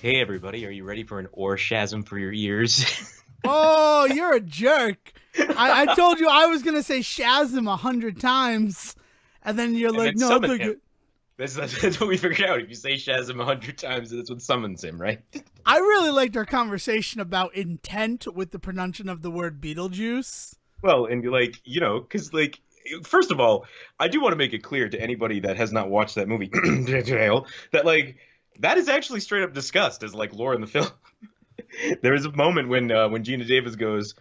Hey everybody, are you ready for an orgasm for your ears? Oh, you're a jerk. I told you I was going to say Shah Zam 100 times. And then you're And like, then no, summon they're him. good. That's what we figured out. If you say Shazam 100 times, that's what summons him, right? I really liked our conversation about intent with the pronunciation of the word Beetlejuice. Well, and because first of all, I do want to make it clear to anybody that has not watched that movie that that is actually straight up discussed as like lore in the film. There is a moment when Gina Davis goes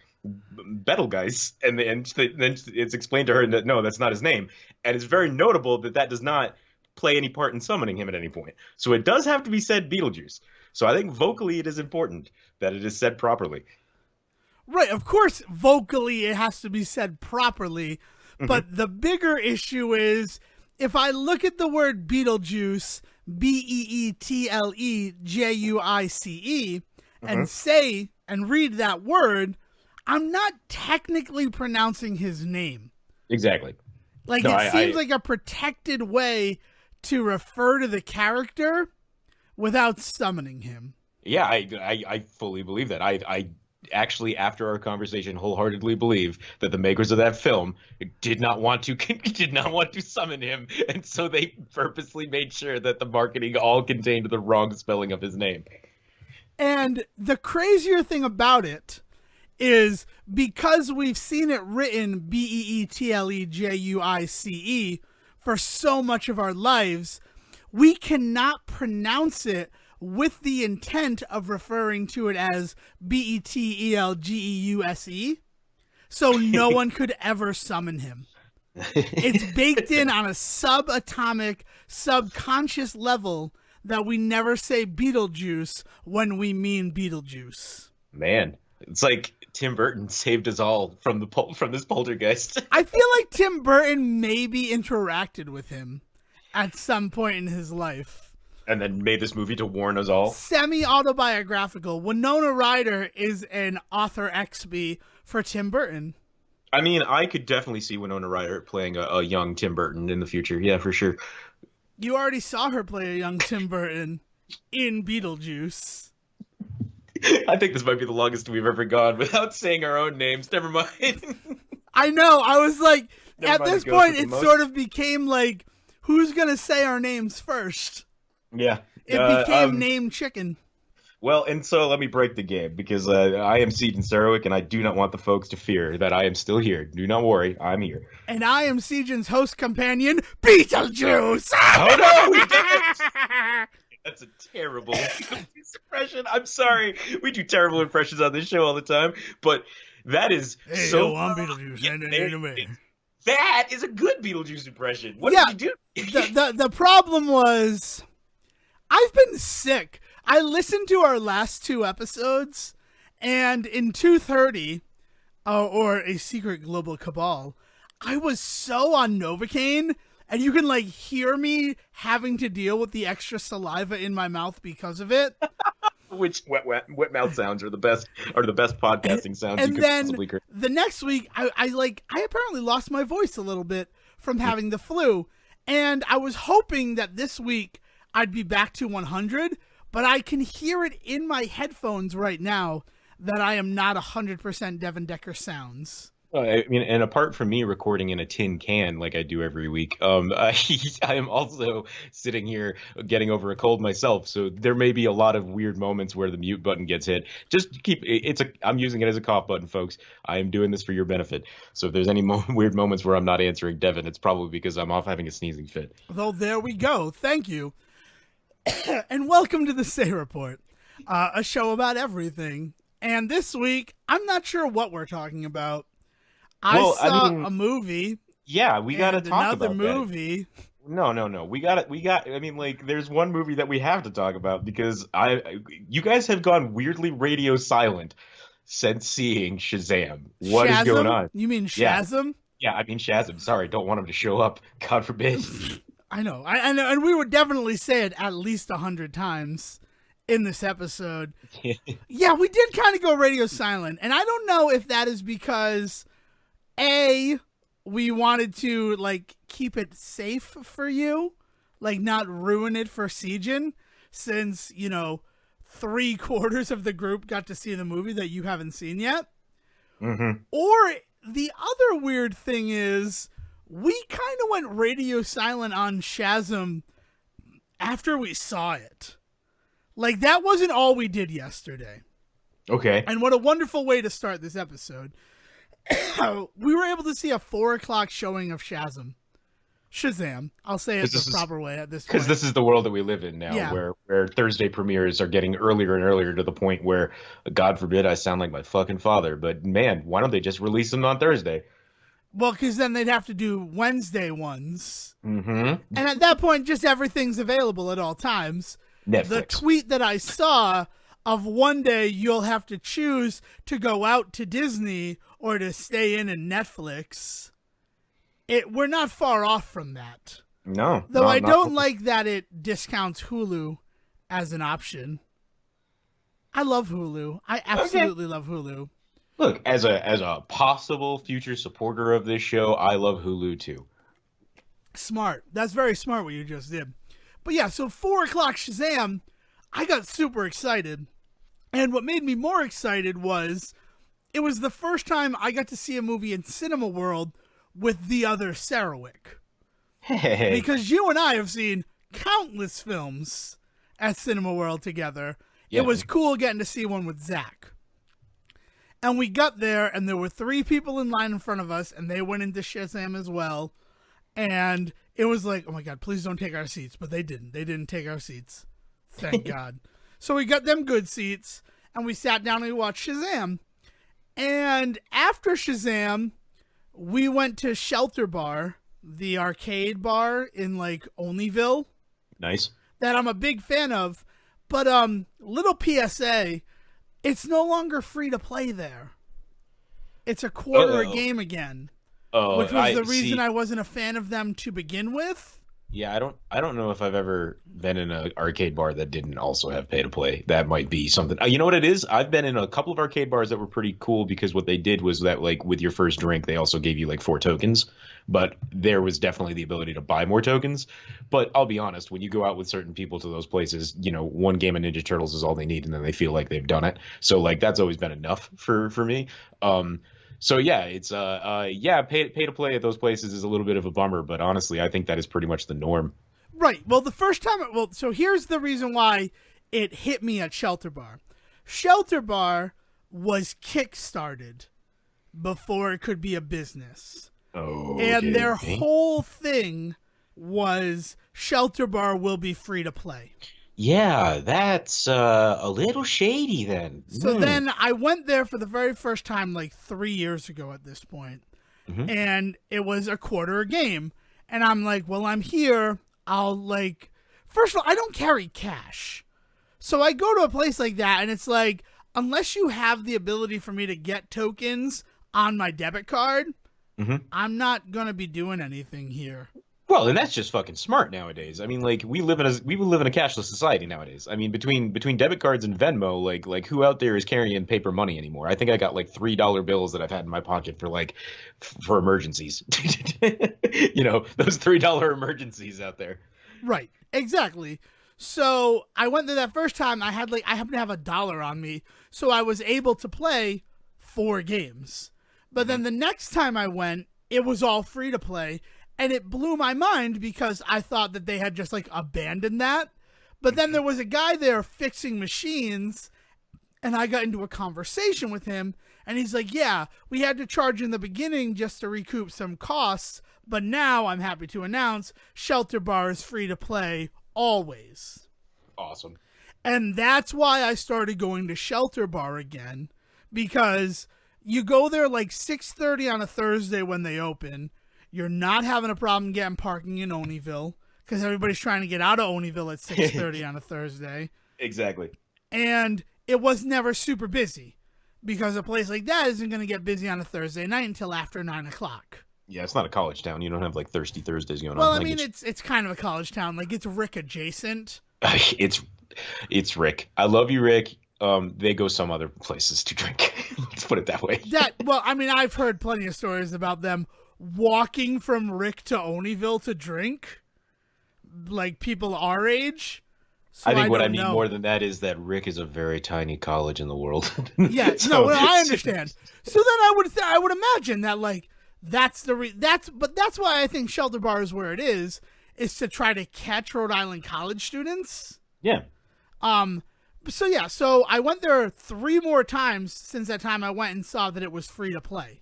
Betelgeuse, then it's explained to her that no, that's not his name, and it's very notable that that does not play any part in summoning him at any point. So it does have to be said Beetlejuice. So I think vocally it is important that it is said properly. Right, of course, vocally it has to be said properly. Hmm. But the bigger issue is if I look at the word Beetlejuice, Beetlejuice, and Hmm. say and read that word, I'm not technically pronouncing his name. Exactly. Like No, it I, seems I like a protected way to refer to the character without summoning him. yeah, I fully believe that. I actually, after our conversation, wholeheartedly believe that the makers of that film did not want to did not want to summon him, and so they purposely made sure that the marketing all contained the wrong spelling of his name. And the crazier thing about it is because we've seen it written Beetlejuice for so much of our lives, we cannot pronounce it with the intent of referring to it as Betelgeuse. So no one could ever summon him. It's baked in on a subatomic, subconscious level that we never say Beetlejuice when we mean Beetlejuice. Man, it's like Tim Burton saved us all from from this poltergeist. I feel like Tim Burton maybe interacted with him at some point in his life. And then made this movie to warn us all. Semi autobiographical. Winona Ryder is an author XB for Tim Burton. I mean, I could definitely see Winona Ryder playing a young Tim Burton in the future. Yeah, for sure. You already saw her play a young Tim Burton in Beetlejuice. I think this might be the longest we've ever gone without saying our own names. Never mind. I know. I was like, Never at mind the this ghost point, with the it most. sort of became like, who's going to say our names first? Yeah. It Uh, became um, name chicken. well, and so let me break the game because I am Seaton Sarwick, and I do not want the folks to fear that I am still here. Do not worry, I'm here. And I am Sejin's host companion, Beetlejuice. Oh no, he did it! That's a terrible impression. I'm sorry. We do terrible impressions on this show all the time, but that is Hey, so. yo, I'm Beetlejuice. Yeah, Anyway. that is a good Beetlejuice impression. What Yeah, did you do? the problem was I've been sick. I listened to our last two episodes, and in 230, or A Secret Global Cabal, I was so on Novocaine, and you can like hear me having to deal with the extra saliva in my mouth because of it. Which wet mouth sounds are the best podcasting sounds you And could then possibly create. the next week, I apparently lost my voice a little bit from having the flu, and I was hoping that this week I'd be back to 100, but I can hear it in my headphones right now that I am not 100% Devon Decker sounds. I mean, and apart from me recording in a tin can like I do every week, I am also sitting here getting over a cold myself. So there may be a lot of weird moments where the mute button gets hit. Just keep I'm using it as a cough button, folks. I am doing this for your benefit. So if there's any weird moments where I'm not answering Devin, it's probably because I'm off having a sneezing fit. Though there we go. Thank you. And welcome to the Say Report, a show about everything. And this week, I'm not sure what we're talking about. I Well, I saw mean, a movie yeah, we got to and talk another about that. movie. No. I mean, like, there's one movie that we have to talk about because you guys have gone weirdly radio silent since seeing Shazam. What is going Shazam? on? You mean Yeah, Shazam? yeah. I mean Shazam. Sorry, don't want him to show up. God forbid. I know. I know. And we would definitely say it at least 100 times in this episode. Yeah, we did kind of go radio silent. And I don't know if that is because, A, we wanted to, like, keep it safe for you, like, not ruin it for Sejin, since, 3/4 of the group got to see the movie that you haven't seen yet. Mm-hmm. Or the other weird thing is we kind of went radio silent on Shah Zam after we saw it. Like, that wasn't all we did yesterday. Okay. And what a wonderful way to start this episode. We were able to see a 4:00 showing of Shah Zam. Shazam. I'll say it the proper way at this point. Because this is the world that we live in now, where Thursday premieres are getting earlier and earlier to the point where, God forbid, I sound like my fucking father. But man, why don't they just release them on Thursday? Well, because then they'd have to do Wednesday ones. Mm-hmm. And at that point, just everything's available at all times. Netflix. The tweet that I saw of one day you'll have to choose to go out to Disney or to stay in Netflix. We're not far off from that. No. Though I don't like that it discounts Hulu as an option. I love Hulu. I absolutely love Hulu. Look, as a possible future supporter of this show, I love Hulu too. Smart. That's very smart what you just did. But yeah, so 4:00 Shazam, I got super excited. And what made me more excited was it was the first time I got to see a movie in Cinema World with the other Sarowick. Hey. Because you and I have seen countless films at Cinema World together. Yeah. It was cool getting to see one with Zach. And we got there, and there were 3 people in line in front of us, and they went into Shazam as well. And it was like, oh my God, please don't take our seats. But they didn't. They didn't take our seats. Thank God. So we got them good seats, and we sat down and we watched Shazam. And after Shazam, we went to Shelter Bar, the arcade bar in like Oneyville. Nice. That I'm a big fan of. But little PSA, it's no longer free to play there. It's a quarter a game again. Oh, which was the reason I wasn't a fan of them to begin with. Yeah, I don't know if I've ever been in an arcade bar that didn't also have pay to play. That might be something. You know what it is? I've been in a couple of arcade bars that were pretty cool because what they did was that, like, with your first drink, they also gave you like 4 tokens. But there was definitely the ability to buy more tokens. But I'll be honest, when you go out with certain people to those places, you know, one game of Ninja Turtles is all they need, and then they feel like they've done it. So like that's always been enough for me. So yeah, it's pay to play at those places is a little bit of a bummer, but honestly, I think that is pretty much the norm. Right. Well, the first time, so here's the reason why it hit me at Shelter Bar. Shelter Bar was kickstarted before it could be a business. Oh. And their whole thing was Shelter Bar will be free to play. Yeah, that's a little shady then. So then I went there for the very first time like 3 years ago at this point. Mm-hmm. And it was a quarter a game. And I'm like, well, I'm here. I'll like, first of all, I don't carry cash. So I go to a place like that and it's like, unless you have the ability for me to get tokens on my debit card, mm-hmm. I'm not going to be doing anything here. Well, and that's just fucking smart nowadays. I mean, like we live in a cashless society nowadays. I mean, between debit cards and Venmo, like who out there is carrying paper money anymore? I think I got like $3 bills that I've had in my pocket for like for emergencies. You know, those $3 emergencies out there. Right. Exactly. So I went there that first time. I happened to have $1 on me, so I was able to play 4 games. But then the next time I went, it was all free to play. And it blew my mind because I thought that they had just like abandoned that. But then there was a guy there fixing machines, and I got into a conversation with him, and he's like, yeah, we had to charge in the beginning just to recoup some costs, but now I'm happy to announce Shelter Bar is free to play always. Awesome. And that's why I started going to Shelter Bar again, because you go there like 6:30 on a Thursday when they open. You're not having a problem getting parking in Oneyville because everybody's trying to get out of Oneyville at 6:30 on a Thursday. Exactly. And it was never super busy because a place like that isn't going to get busy on a Thursday night until after 9 o'clock. Yeah, it's not a college town. You don't have like thirsty Thursdays going on. Well, I mean, it's kind of a college town. Like it's Rick adjacent. It's Rick. I love you, Rick. They go some other places to drink. Let's put it that way. Well, I mean, I've heard plenty of stories about them walking from Rick to Oneyville to drink, like people our age. So I I think what I don't mean know. more than that is that Rick is a very tiny college in the world. Yeah, no, So, well, I understand. So then I would imagine that like that's why I think Shelter Bar is where it is to try to catch Rhode Island college students. yeah. Um, so yeah, so I went there 3 more times since that time I went and saw that it was free to play,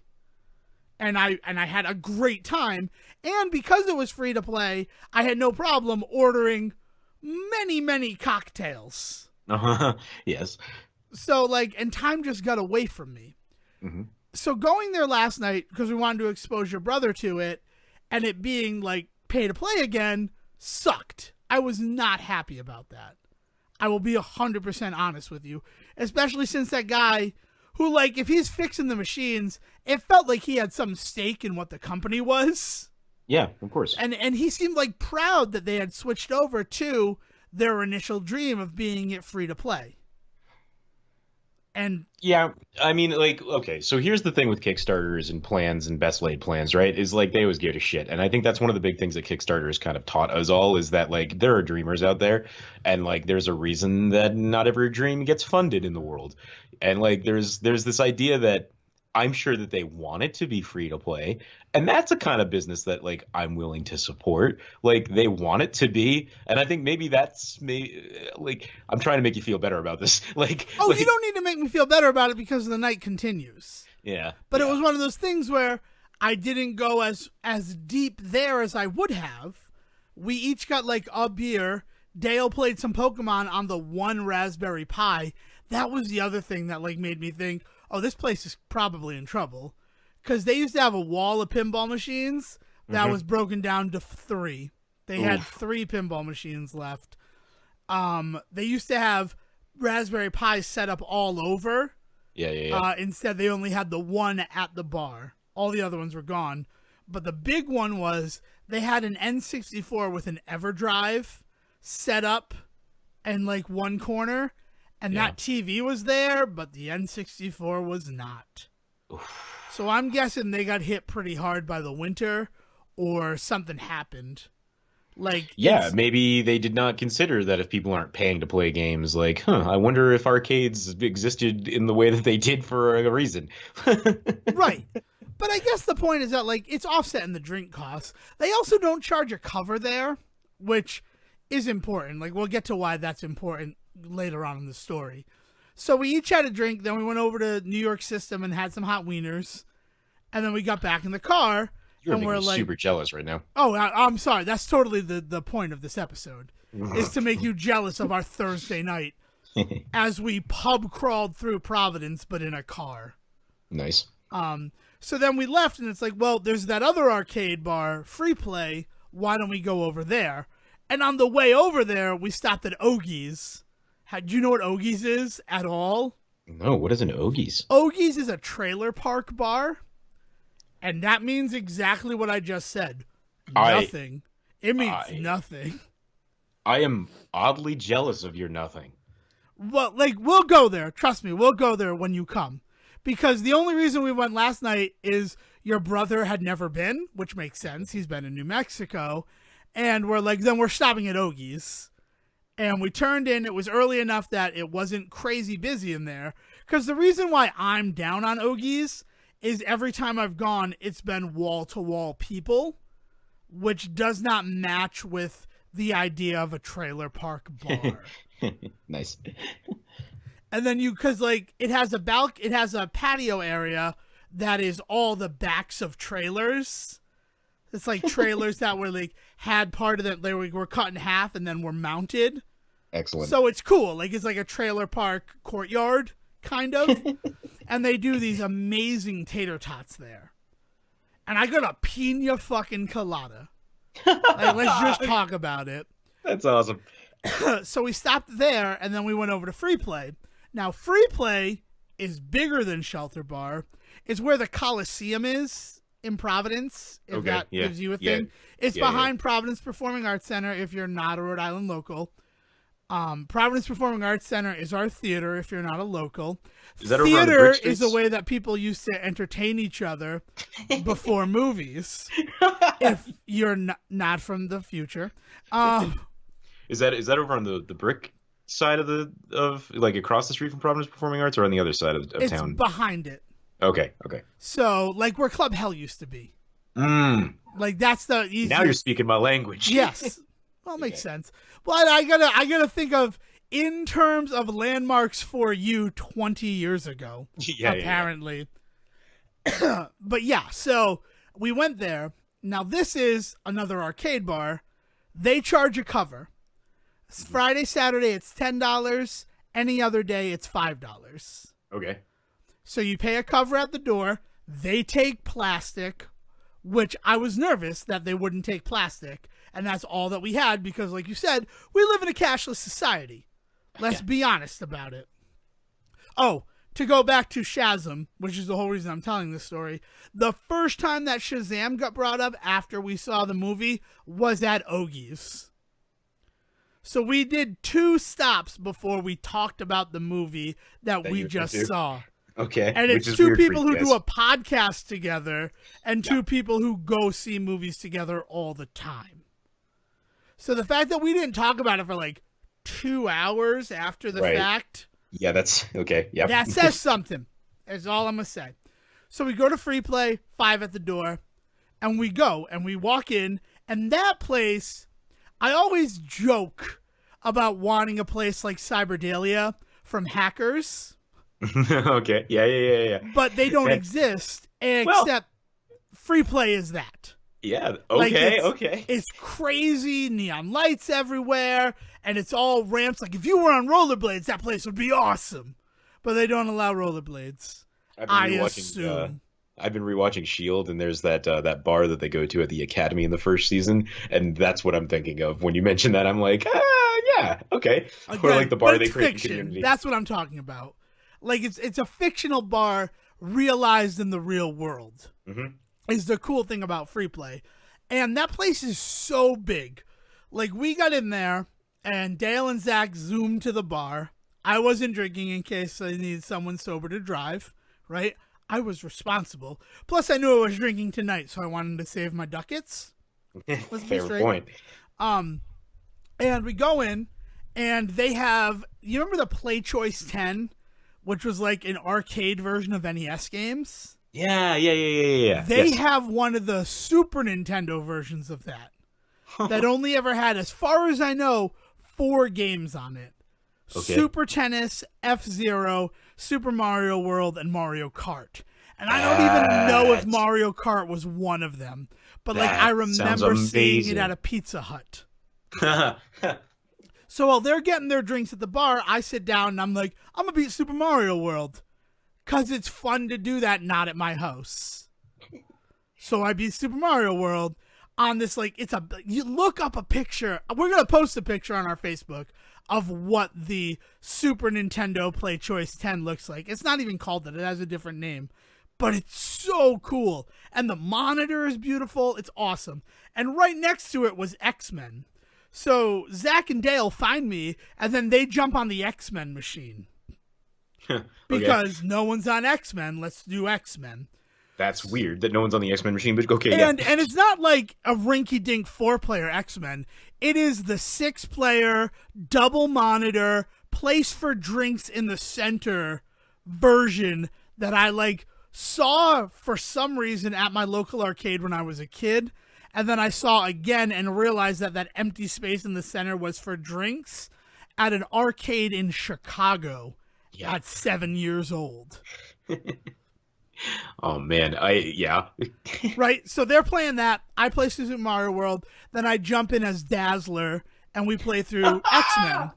and I had a great time. And because it was free to play, I had no problem ordering many cocktails. Yes. So like, and time just got away from me. Hmm. So going there last night because we wanted to expose your brother to it, and it being like pay to play again sucked. I was not happy about that. I will be 100% honest with you, especially since that guy who, like, if he's fixing the machines, it felt like he had some stake in what the company was. Yeah, of course. And he seemed like proud that they had switched over to their initial dream of being it free to play. And Yeah, I mean, like, okay, so here's the thing with Kickstarters and plans and best laid plans, right? Is like they always give a shit. And I think that's one of the big things that Kickstarter has kind of taught us all is that like there are dreamers out there and like there's a reason that not every dream gets funded in the world. And like there's this idea that I'm sure that they want it to be free to play. And that's a kind of business that like I'm willing to support. Like they want it to be, and I think maybe that's me like I'm trying to make you feel better about this. Like oh, you like don't need to make me feel better about it because the night continues. yeah. But it Yeah. was one of those things where I didn't go as deep there as I would have. We each got like a beer. Dale played some Pokemon on the one Raspberry Pi. That was the other thing that like made me think, oh, this place is probably in trouble, because they used to have a wall of pinball machines that was broken down to 3. They had Oof. 3 pinball machines left. They used to have Raspberry Pi set up all over. Yeah, yeah, yeah. Instead, they only had the one at the bar. All the other ones were gone. But the big one was they had an N64 with an EverDrive set up in like one corner, and Yeah. that TV was there, but the N64 was not. Oof. So I'm guessing they got hit pretty hard by the winter, or something happened. Like Yeah, maybe they did not consider that if people aren't paying to play games, like, I wonder if arcades existed in the way that they did for a reason. right. But I guess the point is that like it's offsetting the drink costs. They also don't charge a cover there, which is important. Like we'll get to why that's important later on in the story. So we each had a drink, then we went over to New York System and had some hot wieners, and then we got back in the car. You're and making we're me like, super jealous right now. oh, I'm sorry. That's totally the point of this episode, is to make you jealous of our Thursday night as we pub crawled through Providence, but in a car. Nice. So then we left, and it's like, well, there's that other arcade bar, Free Play. Why don't we go over there? And on the way over there, we stopped at Ogie's. Do you know what Ogie's is at all? No, what is an Ogie's? Ogie's is a trailer park bar, and that means exactly what I just said. Nothing. It means nothing. I am oddly jealous of your nothing. Well, like, we'll go there. Trust me, we'll go there when you come. Because the only reason we went last night is your brother had never been, which makes sense. He's been in New Mexico. And we're like, then we're stopping at Ogie's. And we turned in. It was early enough that it wasn't crazy busy in there. Because the reason why I'm down on Ogie's is every time I've gone, it's been wall-to-wall people, which does not match with the idea of a trailer park bar. Nice. And then because like it has a patio area that is all the backs of trailers. It's like trailers that were like had part of that they were cut in half and then were mounted. Excellent. So it's cool. Like it's like a trailer park courtyard kind of. And they do these amazing tater tots there. And I got a pina fucking colada. Like, let's just talk about it. That's awesome. So we stopped there, and then we went over to Free Play. Now, Free Play is bigger than Shelter Bar. It's where the Coliseum is in Providence, if that gives you a thing. It's behind Providence Performing Arts Center if you're not a Rhode Island local. Providence Performing Arts Center is our theater if you're not a local. Is that over on the Theater Bridge is a Streets? way that people used to entertain each other before movies. If you're not from the future. Is that over on the brick side of like across the street from Providence Performing Arts, or on the other side of It's town? behind it. Okay, okay. So, like where Club Hell used to be. Mm. Like that's the Now you're easiest. speaking my language. Yes. Well, it makes Okay. sense. But I gotta think of in terms of landmarks for you 20 years ago. Yeah, yeah, Apparently. But yeah, so we went there. Now this is another arcade bar. They charge a cover. Friday, Saturday, it's $10. Any other day, it's $5. yeah. Okay. So you pay a cover at the door. They take plastic, which I was nervous that they wouldn't take plastic. And that's all that we had because, like you said, we live in a cashless society. Let's be honest about it. Oh, to go back to Shah Zam, which is the whole reason I'm telling this story, the first time that Shah Zam got brought up after we saw the movie was at Ogie's. So we did 2 stops before we talked about the movie that we just saw. Okay. And which it's is 2 weird people for you who do guys. a podcast together and 2 people who go see movies together all the time. So the fact that we didn't talk about it for like 2 hours after the Right. fact, Yeah, that's okay. Yeah. that says something. That's all I'm going to say. So we go to Free Play, 5 at the door, and we go and we walk in, and that place, I always joke about wanting a place like Cyberdalia from Hackers, Okay. Yeah, yeah, yeah, yeah. but they don't That- exist, Well- except Free Play is that. Yeah. Like, Okay. it's- Okay. It's crazy, neon lights everywhere, and it's all ramps. Like, if you were on rollerblades, that place would be awesome. But they don't allow rollerblades. I assume. I've been rewatching Shield, and there's that bar that they go to at the Academy in the first season, and that's what I'm thinking of when you mention that. I'm like, yeah, okay. Or Again, like the bar but they it's create in fiction. Community. That's what I'm talking about. Like, it's a fictional bar realized in the real world. Mhm. Is the cool thing about Free Play. And that place is so big. Like, we got in there, and Dale and Zach zoomed to the bar. I wasn't drinking in case I needed someone sober to drive, right? I was responsible. Plus, I knew I was drinking tonight, so I wanted to save my ducats. Let's be Fair straight. point. And we go in, and they have, you remember the Play Choice 10, which was like an arcade version of NES games? Yeah, yeah, yeah, yeah, yeah. They Yes. have one of the Super Nintendo versions of that that only ever had, as far as I know, 4 games on it. Okay. Super Tennis, F-Zero, Super Mario World, and Mario Kart. And I don't even know if Mario Kart was one of them. But like, I That sounds remember seeing it amazing. at a Pizza Hut. So while they're getting their drinks at the bar, I sit down and I'm like, I'm going to beat Super Mario World. Because it's fun to do that not at my house. So I beat Super Mario World on this, like, you look up a picture. We're going to post a picture on our Facebook of what the Super Nintendo Play Choice 10 looks like. It's not even called that. It has a different name. But it's so cool. And the monitor is beautiful. It's awesome. And right next to it was X-Men. So Zach and Dale find me, and then they jump on the X-Men machine. Okay. Because no one's on X-Men, let's do X-Men. That's weird that no one's on the X-Men machine, but okay, yeah. And it's not like a rinky-dink 4-player X-Men. It is the 6-player, double monitor, place for drinks in the center version that I like saw for some reason at my local arcade when I was a kid. And then I saw again and realized that that empty space in the center was for drinks at an arcade in Chicago. Yeah. At 7 years old. Oh man, yeah. Right? So they're playing that. I play Super Mario World. Then I jump in as Dazzler and we play through X-Men.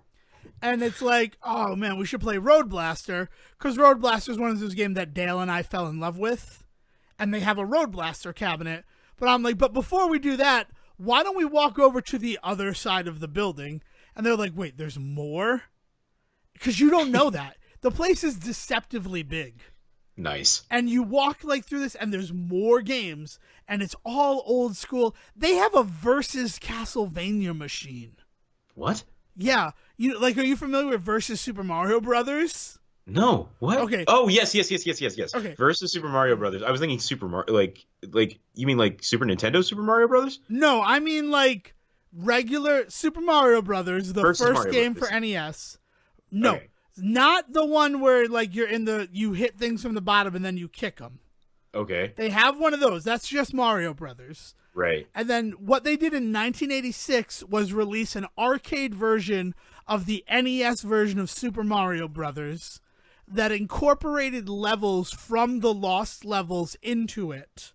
And it's like, oh man, we should play Road Blaster. Because Road Blaster is one of those games that Dale and I fell in love with. And they have a Road Blaster cabinet. But I'm like, but before we do that, why don't we walk over to the other side of the building? And they're like, wait, there's more? Because you don't know that. The place is deceptively big. Nice. And you walk like through this and there's more games and it's all old school. They have a versus Castlevania machine. What? Yeah. Are you familiar with versus Super Mario Brothers? No. What? Okay. Oh, yes. Okay. Versus Super Mario Brothers. I was thinking Super Mario, like you mean like Super Nintendo Super Mario Brothers? No, I mean like Regular Super Mario Brothers, the Versus first Mario game for Brothers. NES. No, Okay. not the one where like you hit things from the bottom and then you kick them. Okay. They have one of those. That's just Mario Brothers. Right. And then what they did in 1986 was release an arcade version of the NES version of Super Mario Brothers that incorporated levels from the Lost Levels into it.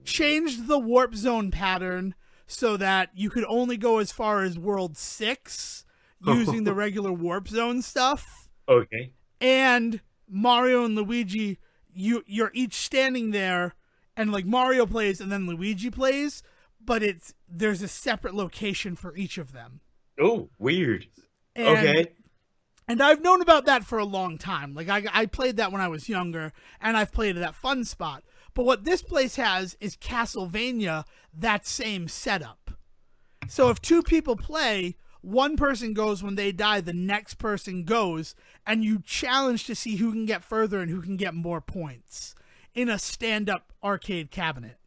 Changed the warp zone pattern so that you could only go as far as World 6 using the regular warp zone stuff. Okay. And Mario and Luigi, you're each standing there, and like Mario plays and then Luigi plays, but there's a separate location for each of them. Oh, weird. And, Okay. And I've known about that for a long time. Like I played that when I was younger, and I've played at that fun spot. But what this place has is Castlevania, that same setup. So if two people play, one person goes when they die, the next person goes, and you challenge to see who can get further and who can get more points in a stand-up arcade cabinet.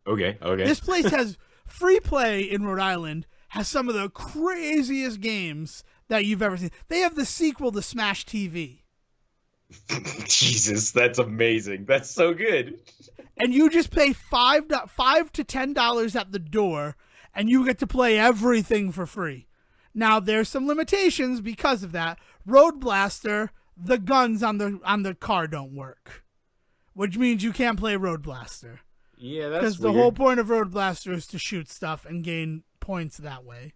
Okay. Okay. This place has free play in Rhode Island, has some of the craziest games that you've ever seen. They have the sequel to Smash TV. Jesus, that's amazing. That's so good. And you just pay $5 to $10 at the door, and you get to play everything for free. Now there's some limitations because of that. Road Blaster, the guns on the car don't work, which means you can't play Road Blaster. Yeah, that's because the whole point of Road Blaster is to shoot stuff and gain points that way.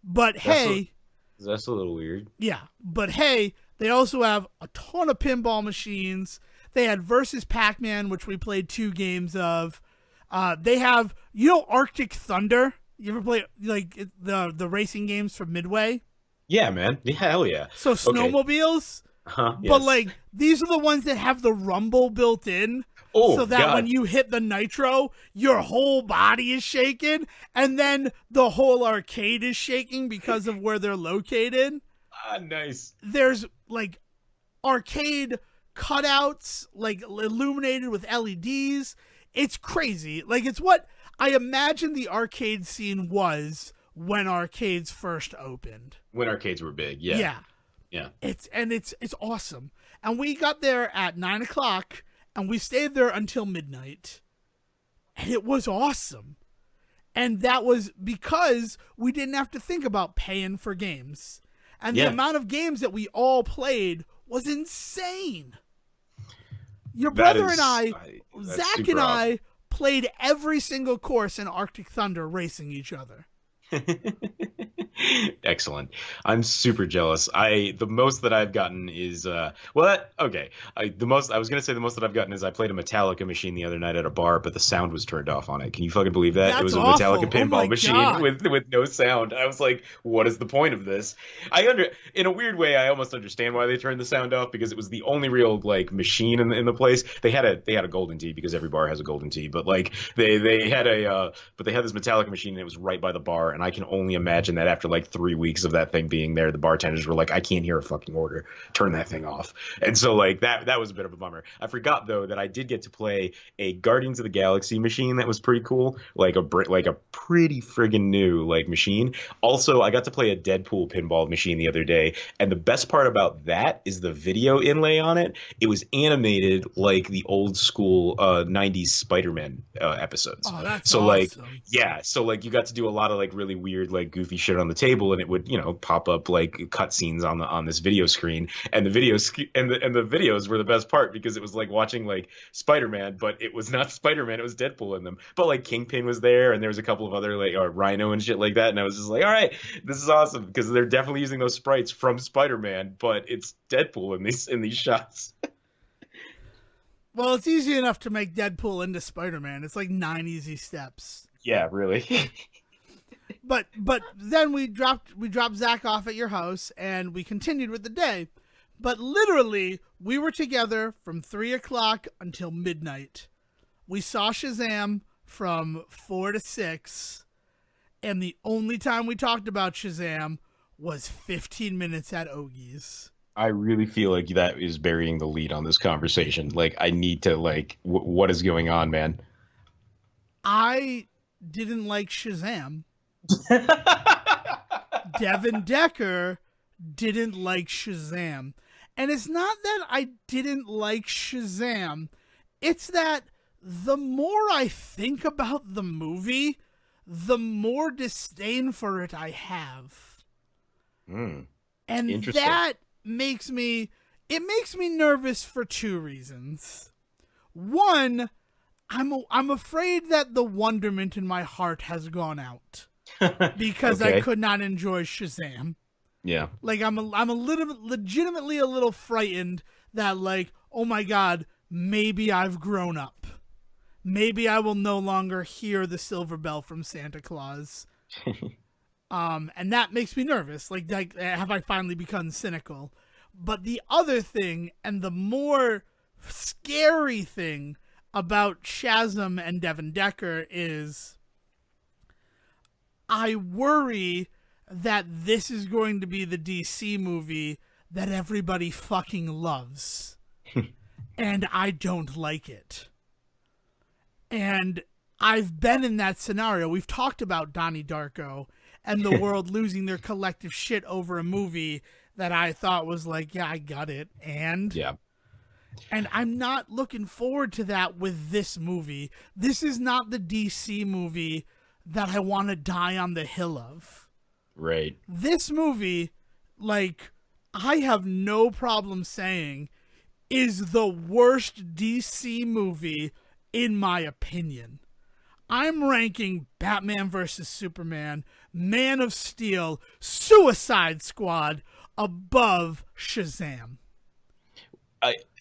But that's a little weird. Yeah, but hey, they also have a ton of pinball machines. They had Versus Pac-Man, which we played 2 games of. They have, Arctic Thunder. You ever play like the racing games from Midway? Yeah, man. Yeah, hell yeah. So snowmobiles. Yes. But like these are the ones that have the rumble built in. Oh, so that God. when you hit the nitro, your whole body is shaking, and then the whole arcade is shaking because of where they're located. Nice. There's like arcade cutouts, like illuminated with LEDs. It's crazy. Like it's what I imagine the arcade scene was when arcades first opened. When arcades were big, yeah. Yeah. It's awesome. And we got there at 9:00, and we stayed there until midnight. And it was awesome. And that was because we didn't have to think about paying for games. And the amount of games that we all played was insane. Your brother and I, Zach and I, played every single course in Arctic Thunder racing each other. Excellent. I'm super jealous. The most that I've gotten is the most I was gonna say the most that I've gotten is I played a Metallica machine the other night at a bar, but the sound was turned off on it. Can you fucking believe that? That's It was a awful. Metallica pinball machine with no sound. I was like, what is the point of this? In a weird way, I almost understand why they turned the sound off, because it was the only real like machine in the place. They had a golden tee, because every bar has a golden tee, but like they had this Metallica machine, and it was right by the bar, and I can only imagine that after like 3 weeks of that thing being there, the bartenders were like, I can't hear a fucking order, turn that thing off. And so like that was a bit of a bummer. I forgot though that I did get to play a Guardians of the Galaxy machine that was pretty cool, like a pretty friggin' new like machine. Also, I got to play a Deadpool pinball machine the other day, and the best part about that is the video inlay on it. It was animated like the old school 90s Spider-Man episodes. Oh, that's so awesome. Like yeah, so like you got to do a lot of like really weird like goofy shit on the table, and it would pop up like cutscenes on this video screen, and the videos were the best part, because it was like watching like Spider-Man, but it was not Spider-Man, it was Deadpool in them. But like Kingpin was there, and there was a couple of other like Rhino and shit like that, and I was just like, all right, this is awesome, because they're definitely using those sprites from Spider-Man, but it's Deadpool in these shots. Well, it's easy enough to make Deadpool into Spider-Man. It's like 9 easy steps. Yeah, really. But then we dropped Zach off at your house, and we continued with the day. But literally, we were together from 3:00 until midnight. We saw Shazam from 4 to 6, and the only time we talked about Shazam was 15 minutes at Ogie's. I really feel like that is burying the lead on this conversation. Like, I need to, like, what is going on, man? I didn't like Shazam, Devon Decker didn't like Shazam. And it's not that I didn't like Shazam, it's that the more I think about the movie, the more disdain for it I have. And Interesting. that makes me nervous for two reasons. One, I'm afraid that the wonderment in my heart has gone out because I Okay. could not enjoy Shazam. Yeah. Like I'm a little legitimately a little frightened that like, oh my god, maybe I've grown up. Maybe I will no longer hear the silver bell from Santa Claus. And that makes me nervous. Like have I finally become cynical? But the other thing, and the more scary thing about Shah Zam and Devon Decker is I worry that this is going to be the DC movie that everybody fucking loves. And I don't like it. And I've been in that scenario. We've talked about Donnie Darko and the world losing their collective shit over a movie that I thought was like, yeah, I got it. Yeah. And I'm not looking forward to that with this movie. This is not the DC movie that I want to die on the hill of. Right. This movie, like, I have no problem saying, is the worst DC movie in my opinion. I'm ranking Batman vs. Superman, Man of Steel, Suicide Squad above Shazam.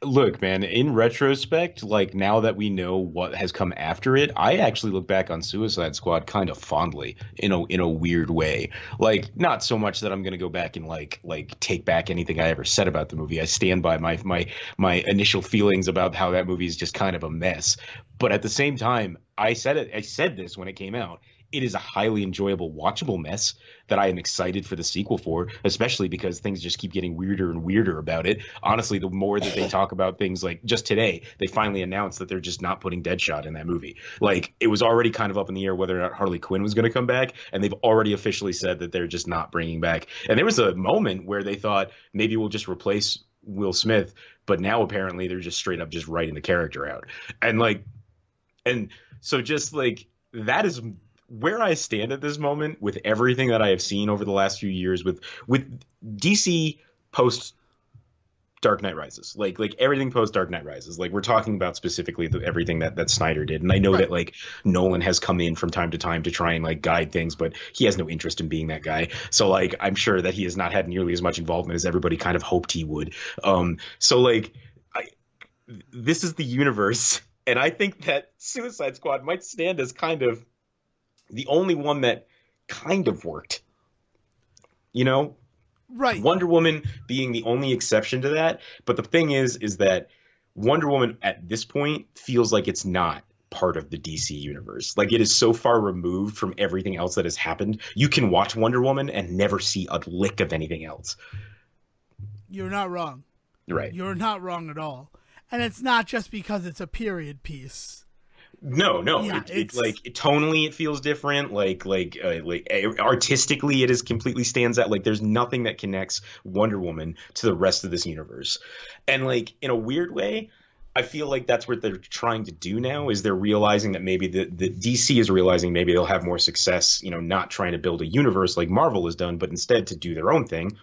Look, man, in retrospect, like now that we know what has come after it, I actually look back on Suicide Squad kind of fondly in a weird way. Like not so much that I'm gonna go back and like take back anything I ever said about the movie. I stand by my initial feelings about how that movie is just kind of a mess. But at the same time, I said this when it came out. It is a highly enjoyable, watchable mess that I am excited for the sequel for, especially because things just keep getting weirder and weirder about it. Honestly, the more that they talk about things like just today, they finally announced that they're just not putting Deadshot in that movie. Like it was already kind of up in the air whether or not Harley Quinn was going to come back, and they've already officially said that they're just not bringing back. And there was a moment where they thought maybe we'll just replace Will Smith, but now apparently they're just straight up just writing the character out. And like, and so just like that is where I stand at this moment with everything that I have seen over the last few years with DC post Dark Knight Rises, like everything post Dark Knight Rises. Like we're talking about specifically everything that Snyder did, and I know Right. that like Nolan has come in from time to time to try and like guide things, but he has no interest in being that guy. So like I'm sure that he has not had nearly as much involvement as everybody kind of hoped he would. So like I, this is the universe, and I think that Suicide Squad might stand as kind of the only one that kind of worked. You know, Right. Wonder Woman being the only exception to that. But the thing is that Wonder Woman at this point feels like it's not part of the DC universe. Like it is so far removed from everything else that has happened. You can watch Wonder Woman and never see a lick of anything else. You're not wrong. Right. You're not wrong at all. And it's not just because it's a period piece. No, no. Yeah, It it's like tonally it feels different. Artistically, it is completely stands out. Like there's nothing that connects Wonder Woman to the rest of this universe. And like in a weird way, I feel like that's what they're trying to do now. Is they're realizing that maybe the DC is realizing maybe they'll have more success. You know, not trying to build a universe like Marvel has done, but instead to do their own thing.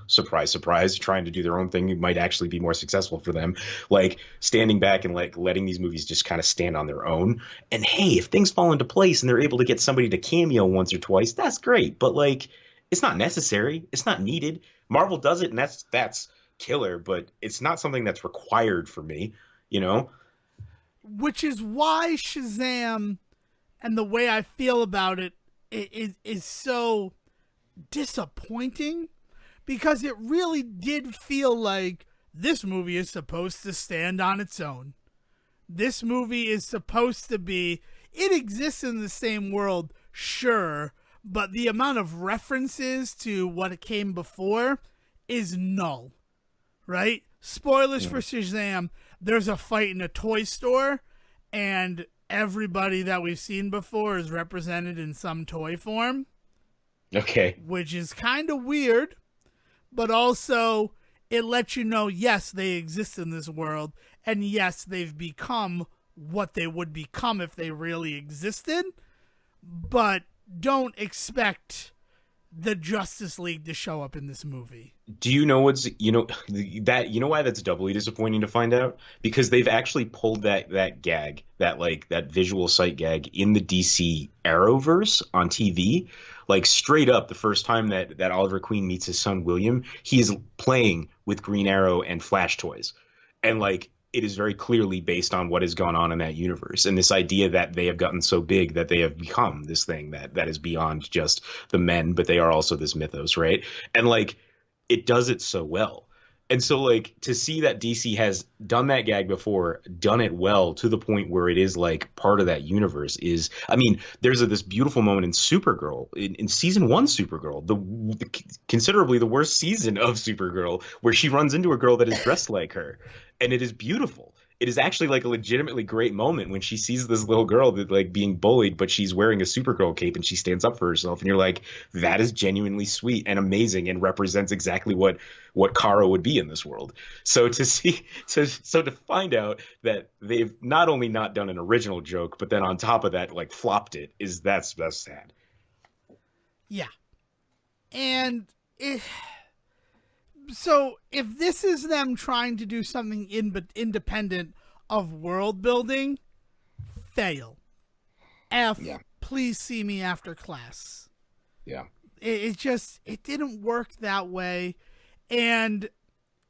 Surprise, surprise! Trying to do their own thing might actually be more successful for them. Like standing back and like letting these movies just kind of stand on their own. And hey, if things fall into place and they're able to get somebody to cameo once or twice, that's great. But like, it's not necessary. It's not needed. Marvel does it, and that's killer. But it's not something that's required for me. You know? which is why Shazam and the way I feel about it is so disappointing because it really did feel like this movie is supposed to stand on its own. This movie is supposed to be, it exists in the same world, sure, but the amount of references to what came before is null, right? Spoilers for Shazam, there's a fight in a toy store, and everybody that we've seen before is represented in some toy form. Okay. which is kind of weird, but also it lets you know, yes, they exist in this world, and yes, they've become what they would become if they really existed, but don't expect the Justice League to show up in this movie. Do you know what's that you know why that's doubly disappointing to find out? Because they've actually pulled that gag, that visual sight gag in the DC Arrowverse on TV. Like straight up, the first time that Oliver Queen meets his son William, he is playing with Green Arrow and Flash toys. And like it is very clearly based on what has gone on in that universe and this idea that they have gotten so big that they have become this thing that is beyond just the men, but they are also this mythos, right? And like it does it so well. And so like to see that DC has done that gag before, done it well to the point where it is like part of that universe is, I mean, there's this beautiful moment in Supergirl, in season one Supergirl, considerably the worst season of Supergirl, where she runs into a girl that is dressed like her, and it is beautiful. It is actually like a legitimately great moment when she sees this little girl that like being bullied, but she's wearing a Supergirl cape and she stands up for herself, and you're like, that is genuinely sweet and amazing and represents exactly what Kara would be in this world. So to see, so to find out that they've not only not done an original joke, but then on top of that, like flopped it, that's sad. Yeah. And so if this is them trying to do something independent of world building, fail. Yeah. Please see me after class. Yeah. It didn't work that way. And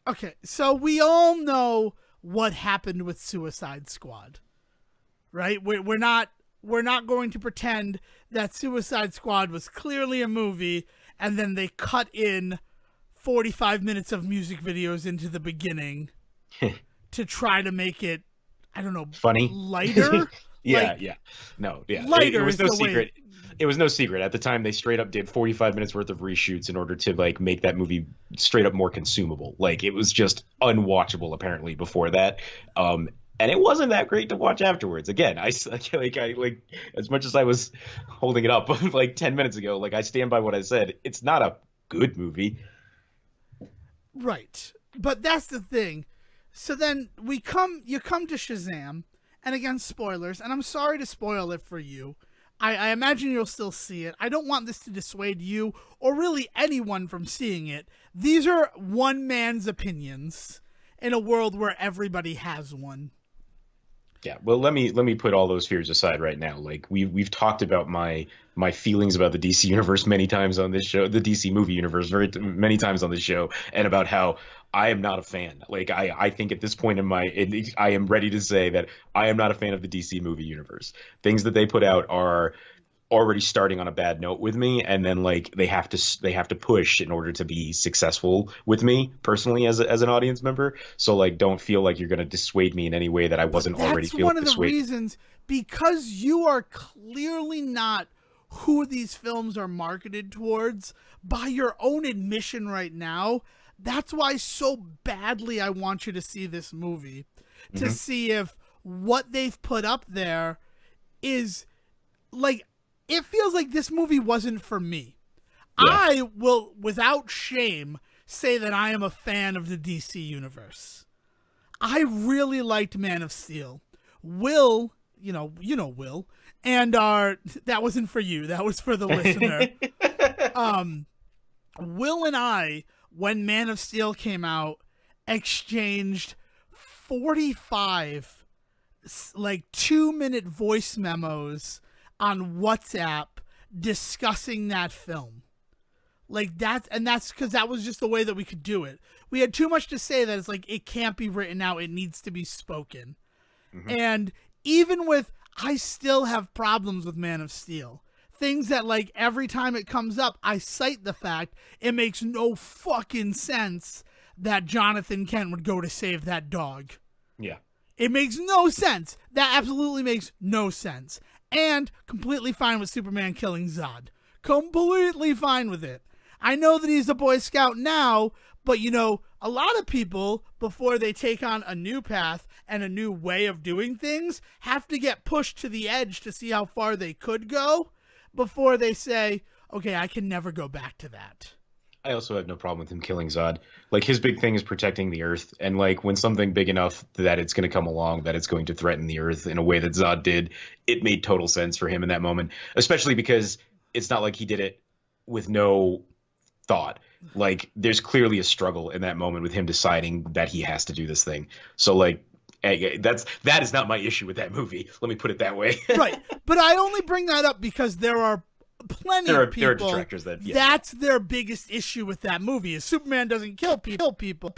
okay, so we all know what happened with Suicide Squad, right? We're not going to pretend that Suicide Squad was clearly a movie and then they cut in 45 minutes of music videos into the beginning to try to make it, I don't know, funny, lighter. Yeah. No, yeah. Lighter it was no is the secret. It was no secret at the time. They straight up did 45 minutes worth of reshoots in order to like make that movie straight up more consumable. Like it was just unwatchable apparently before that. And it wasn't that great to watch afterwards. Again, I like as much as I was holding it up like 10 minutes ago, like I stand by what I said. It's not a good movie. Right. But that's the thing. So then you come to Shazam, and again, spoilers, and I'm sorry to spoil it for you. I imagine you'll still see it. I don't want this to dissuade you or really anyone from seeing it. These are one man's opinions in a world where everybody has one. Yeah, well, let me put all those fears aside right now. Like we've talked about my feelings about the DC universe many times on this show, the DC movie universe many times on this show, and about how I am not a fan. Like I think at this point I am ready to say that I am not a fan of the DC movie universe. Things that they put out are already starting on a bad note with me, and then like they have to push in order to be successful with me personally as an audience member. So like don't feel like you're going to dissuade me in any way that I wasn't already feeling dissuaded. That's one of the reasons, because you are clearly not who these films are marketed towards by your own admission right now. That's why so badly I want you to see this movie, to see if what they've put up there is like, it feels like this movie wasn't for me. Yeah. I will, without shame, say that I am a fan of the DC universe. I really liked Man of Steel. Will, you know Will, and that wasn't for you. That was for the listener. Will and I, when Man of Steel came out, exchanged 45 like 2-minute voice memos on WhatsApp discussing that film. Like that's because that was just the way that we could do it. We had too much to say that it's like, it can't be written out, it needs to be spoken. And even with, I still have problems with Man of Steel. Things that like every time it comes up, I cite the fact it makes no fucking sense that Jonathan Kent would go to save that dog. Yeah. It makes no sense. That absolutely makes no sense. And completely fine with Superman killing Zod. Completely fine with it. I know that he's a Boy Scout now, but you know, a lot of people, before they take on a new path and a new way of doing things, have to get pushed to the edge to see how far they could go before they say, okay, I can never go back to that. I also had no problem with him killing Zod. Like his big thing is protecting the Earth, and like when something big enough that it's going to come along, that it's going to threaten the Earth in a way that Zod did, it made total sense for him in that moment. Especially because it's not like he did it with no thought. Like there's clearly a struggle in that moment with him deciding that he has to do this thing. So like that is not my issue with that movie. Let me put it that way. Right, but I only bring that up because there are plenty of people. There are detractors that. Yeah. That's their biggest issue with that movie is Superman doesn't kill people,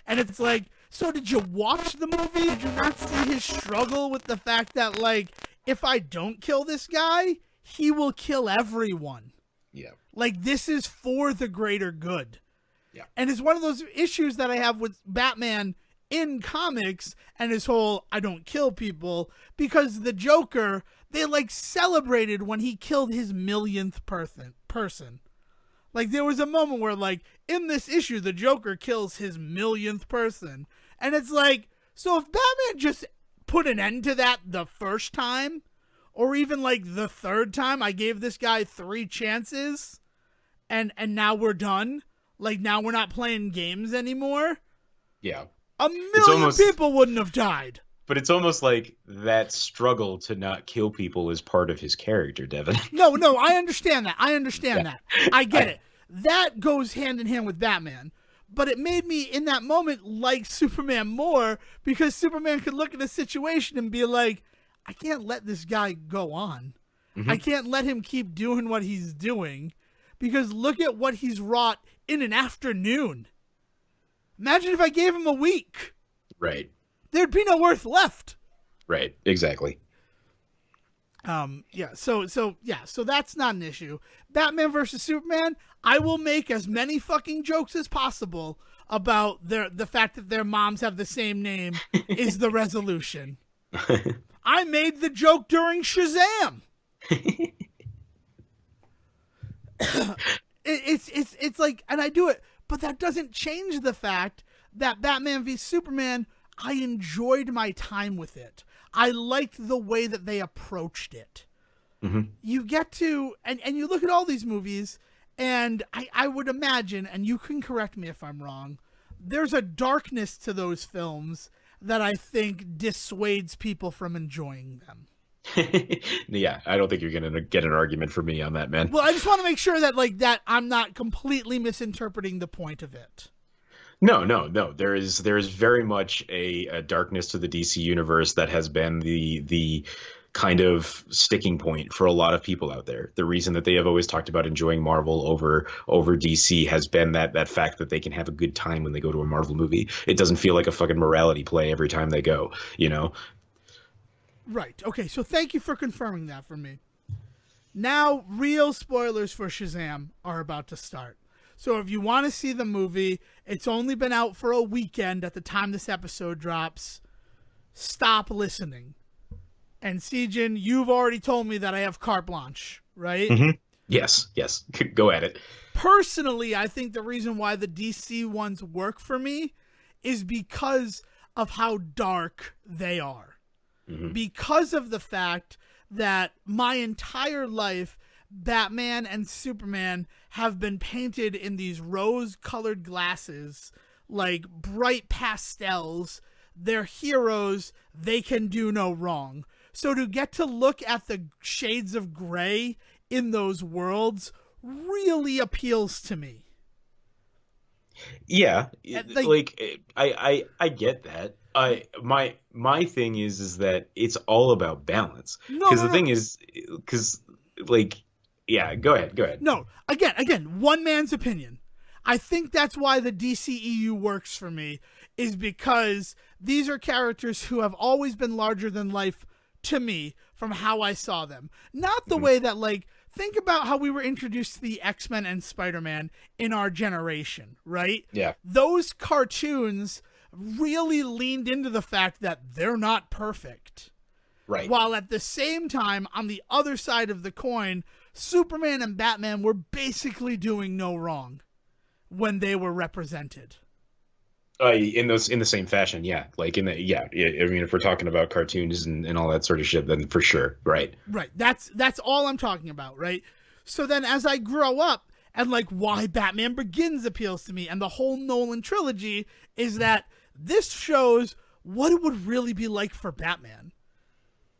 and it's like, so did you watch the movie? Did you not see his struggle with the fact that like, if I don't kill this guy, he will kill everyone. Yeah. Like this is for the greater good. Yeah. And it's one of those issues that I have with Batman in comics and his whole I don't kill people, because the Joker, they like celebrated when he killed his millionth person. Like there was a moment where like in this issue the Joker kills his millionth person, and it's like, so if Batman just put an end to that the first time, or even like the third time, I gave this guy 3 chances and now we're done, like now we're not playing games anymore, Yeah. a million people wouldn't have died. But it's almost like that struggle to not kill people is part of his character, Devon. No, I understand that. That. I get it. That goes hand in hand with Batman. But it made me, in that moment, like Superman more, because Superman could look at a situation and be like, I can't let this guy go on. Mm-hmm. I can't let him keep doing what he's doing, because look at what he's wrought in an afternoon. Imagine if I gave him a week. Right. There'd be no Earth left. Right. Exactly. So that's not an issue. Batman versus Superman, I will make as many fucking jokes as possible about the fact that their moms have the same name is the resolution. I made the joke during Shazam. It's like, and I do it, but that doesn't change the fact that Batman v Superman, I enjoyed my time with it. I liked the way that they approached it. Mm-hmm. You get to, and you look at all these movies, and I would imagine, and you can correct me if I'm wrong, there's a darkness to those films that I think dissuades people from enjoying them. Yeah, I don't think you're going to get an argument from me on that, man. Well, I just want to make sure that like that I'm not completely misinterpreting the point of it. No. There is very much a darkness to the DC universe that has been the kind of sticking point for a lot of people out there. The reason that they have always talked about enjoying Marvel over DC has been that fact that they can have a good time when they go to a Marvel movie. It doesn't feel like a fucking morality play every time they go, you know? Right. Okay, so thank you for confirming that for me. Now, real spoilers for Shazam are about to start. So if you want to see the movie, it's only been out for a weekend at the time this episode drops. Stop listening. And Sejin, you've already told me that I have carte blanche, right? Mm-hmm. Yes. Go at it. Personally, I think the reason why the DC ones work for me is because of how dark they are. Mm-hmm. Because of the fact that my entire life, Batman and Superman have been painted in these rose-colored glasses, like bright pastels. They're heroes. They can do no wrong. So to get to look at the shades of gray in those worlds really appeals to me. Yeah, I get that. My thing is that it's all about balance. Because the thing is, yeah, go ahead. No, again, one man's opinion. I think that's why the DCEU works for me, is because these are characters who have always been larger than life to me from how I saw them. Not the way that, like, think about how we were introduced to the X-Men and Spider-Man in our generation, right? Yeah. Those cartoons really leaned into the fact that they're not perfect. Right. While at the same time, on the other side of the coin, Superman and Batman were basically doing no wrong when they were represented. In the same fashion, yeah. Like I mean, if we're talking about cartoons and all that sort of shit, then for sure, right. Right. That's all I'm talking about, right? So then as I grow up, and like why Batman Begins appeals to me and the whole Nolan trilogy is that this shows what it would really be like for Batman.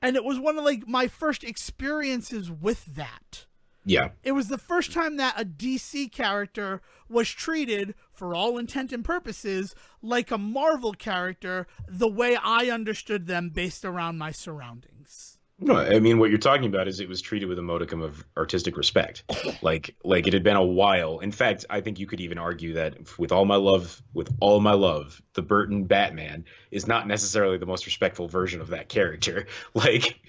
And it was one of like my first experiences with that. Yeah. It was the first time that a DC character was treated, for all intent and purposes, like a Marvel character, the way I understood them based around my surroundings. No, I mean what you're talking about is it was treated with a modicum of artistic respect. Like it had been a while. In fact, I think you could even argue that with all my love, the Burton Batman is not necessarily the most respectful version of that character. Like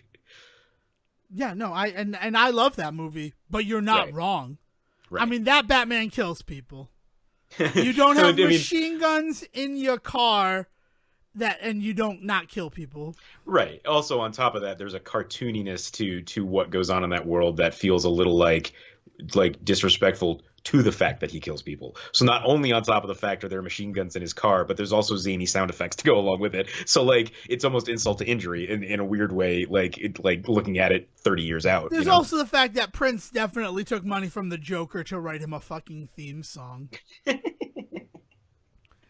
yeah, no, I love that movie, but you're not wrong. Right. I mean, that Batman kills people. You don't have machine guns in your car and you don't not kill people. Right. Also, on top of that, there's a cartooniness to what goes on in that world that feels a little like disrespectful to the fact that he kills people. So not only on top of the fact that there are machine guns in his car, but there's also zany sound effects to go along with it. So like it's almost insult to injury in a weird way, like looking at it 30 years out. There's also the fact that Prince definitely took money from the Joker to write him a fucking theme song.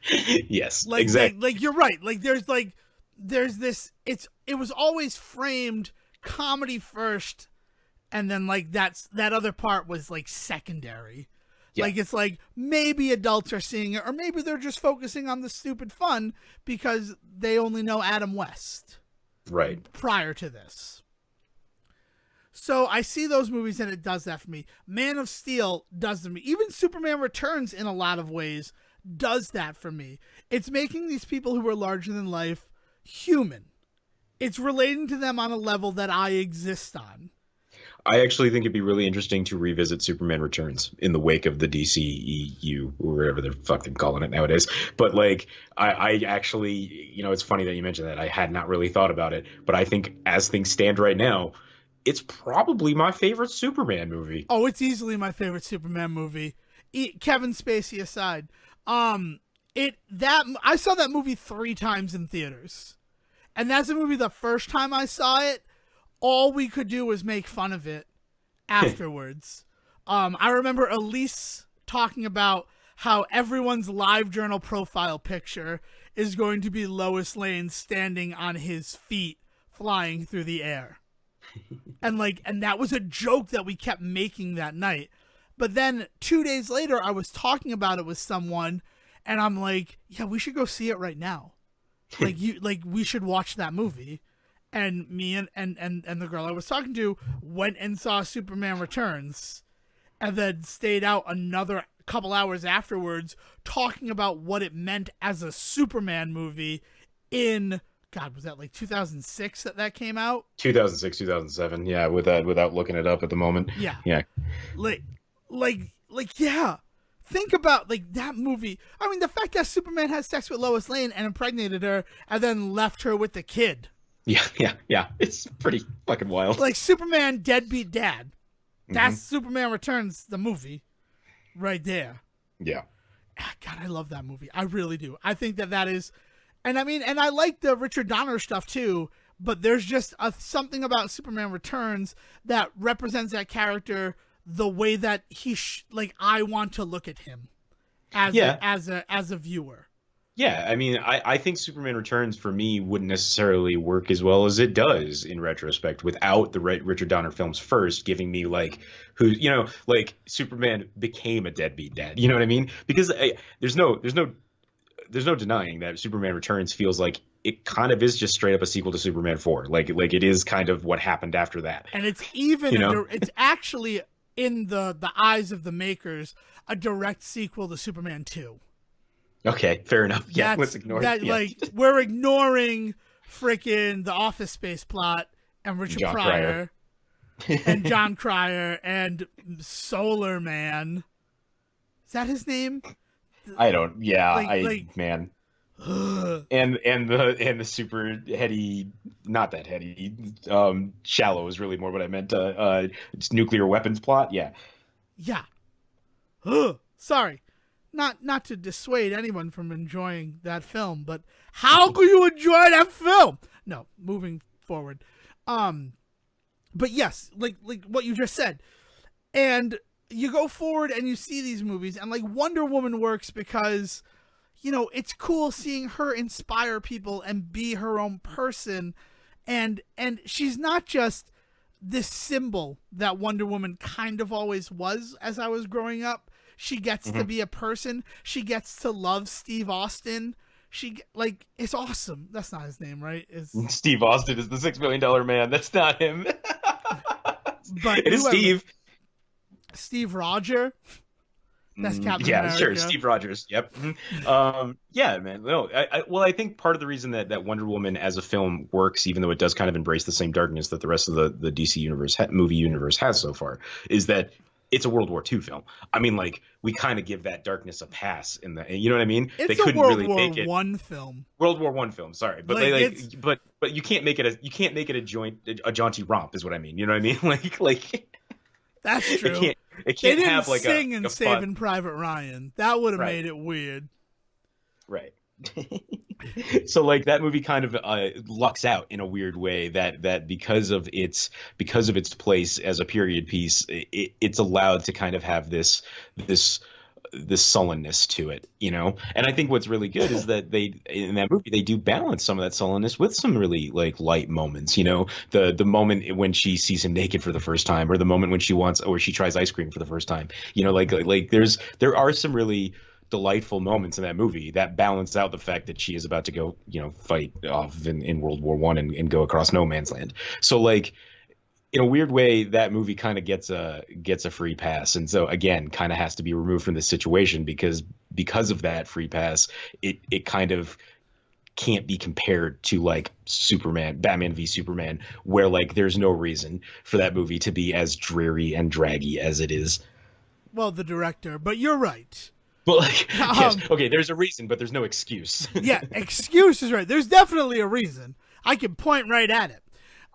Yes, like, exactly. Like you're right. There's this. It was always framed comedy first, and then like that other part was like secondary. Yeah. Like it's like maybe adults are seeing it, or maybe they're just focusing on the stupid fun because they only know Adam West. Right. Prior to this. So I see those movies and it does that for me. Man of Steel does to me. Even Superman Returns in a lot of ways does that for me. It's making these people who are larger than life human. It's relating to them on a level that I exist on. I actually think it'd be really interesting to revisit Superman Returns in the wake of the DCEU, or whatever the fuck they're calling it nowadays. But like, I actually, it's funny that you mentioned that. I had not really thought about it, but I think as things stand right now, it's probably my favorite Superman movie. Oh, it's easily my favorite Superman movie. Kevin Spacey aside. I saw that movie 3 times in theaters. And that's a movie the first time I saw it, all we could do was make fun of it afterwards. I remember Elise talking about how everyone's LiveJournal profile picture is going to be Lois Lane standing on his feet flying through the air. And that was a joke that we kept making that night. But then 2 days later, I was talking about it with someone, and I'm like, "Yeah, we should go see it right now. We should watch that movie." And me and the girl I was talking to went and saw Superman Returns, and then stayed out another couple hours afterwards talking about what it meant as a Superman movie in. God, was that like 2006 that came out? 2006, 2007. Yeah, without looking it up at the moment. Yeah. Yeah. Yeah. Think about that movie. I mean, the fact that Superman had sex with Lois Lane and impregnated her and then left her with the kid. Yeah. It's pretty fucking wild. Like Superman Deadbeat Dad. That's Superman Returns, the movie. Right there. Yeah. God, I love that movie. I really do. I think that is... And I mean, and I like the Richard Donner stuff too, but there's just something about Superman Returns that represents that character the way that I want to look at him as a viewer. Yeah, I mean, I think Superman Returns for me wouldn't necessarily work as well as it does in retrospect without the Richard Donner films first giving me Superman became a deadbeat dad. You know what I mean? Because there's no denying that Superman Returns feels like it kind of is just straight up a sequel to Superman 4. Like it is kind of what happened after that. And it's even it's actually in the eyes of the makers a direct sequel to Superman 2. Okay, fair enough. Yeah, let's ignore that. Yeah. We're ignoring frickin' the Office Space plot and Richard Pryor and John Cryer and Solar Man. Is that his name? I don't. Yeah, man. and the super heady, not that heady. Shallow is really more what I meant. It's nuclear weapons plot. Yeah. Yeah. Sorry. Not to dissuade anyone from enjoying that film, but how could you enjoy that film? No, moving forward. But yes, like what you just said, And you go forward and you see these movies, and like Wonder Woman works because, you know, it's cool seeing her inspire people and be her own person. And she's not just this symbol that Wonder Woman kind of always was as I was growing up. She gets to be a person. She gets to love Steve Austin. She, like, it's awesome. That's not his name, right? It's Steve Austin is the $6 million man. That's not him. but It is Steve. Steve Roger. That's Captain Yeah, America. sure, Steve Rogers. Yep. Yeah, man. No, well, I think part of the reason that Wonder Woman as a film works, even though it does kind of embrace the same darkness that the rest of the DC universe movie universe has so far, is that it's a World War II film. I mean, like, we kind of give that darkness a pass in the, you know what I mean? It's they couldn't a World really War make it One film. World War One film. Sorry, but but you can't make it a jaunty romp, is what I mean. You know what I mean? Like that's true. It can't they didn't have like sing a in Saving Private Ryan. That would have Right. made it weird. Right. So like that movie kind of lucks out in a weird way that because of its place as a period piece, it's allowed to kind of have this sullenness to it, you know. And I think what's really good is that in that movie they do balance some of that sullenness with some really like light moments, you know. The moment when she sees him naked for the first time, or the moment when she tries ice cream for the first time, you know, like there are some really delightful moments in that movie that balance out the fact that she is about to go, you know, fight off in World War One and go across no man's land. So like in a weird way, that movie kind of gets a free pass, and so again, kind of has to be removed from the situation because of that free pass, it kind of can't be compared to like Batman v Superman, where like there's no reason for that movie to be as dreary and draggy as it is. Well, the director, but you're right. But like, yes, okay, there's a reason, but there's no excuse. Yeah, excuse is right. There's definitely a reason. I can point right at it.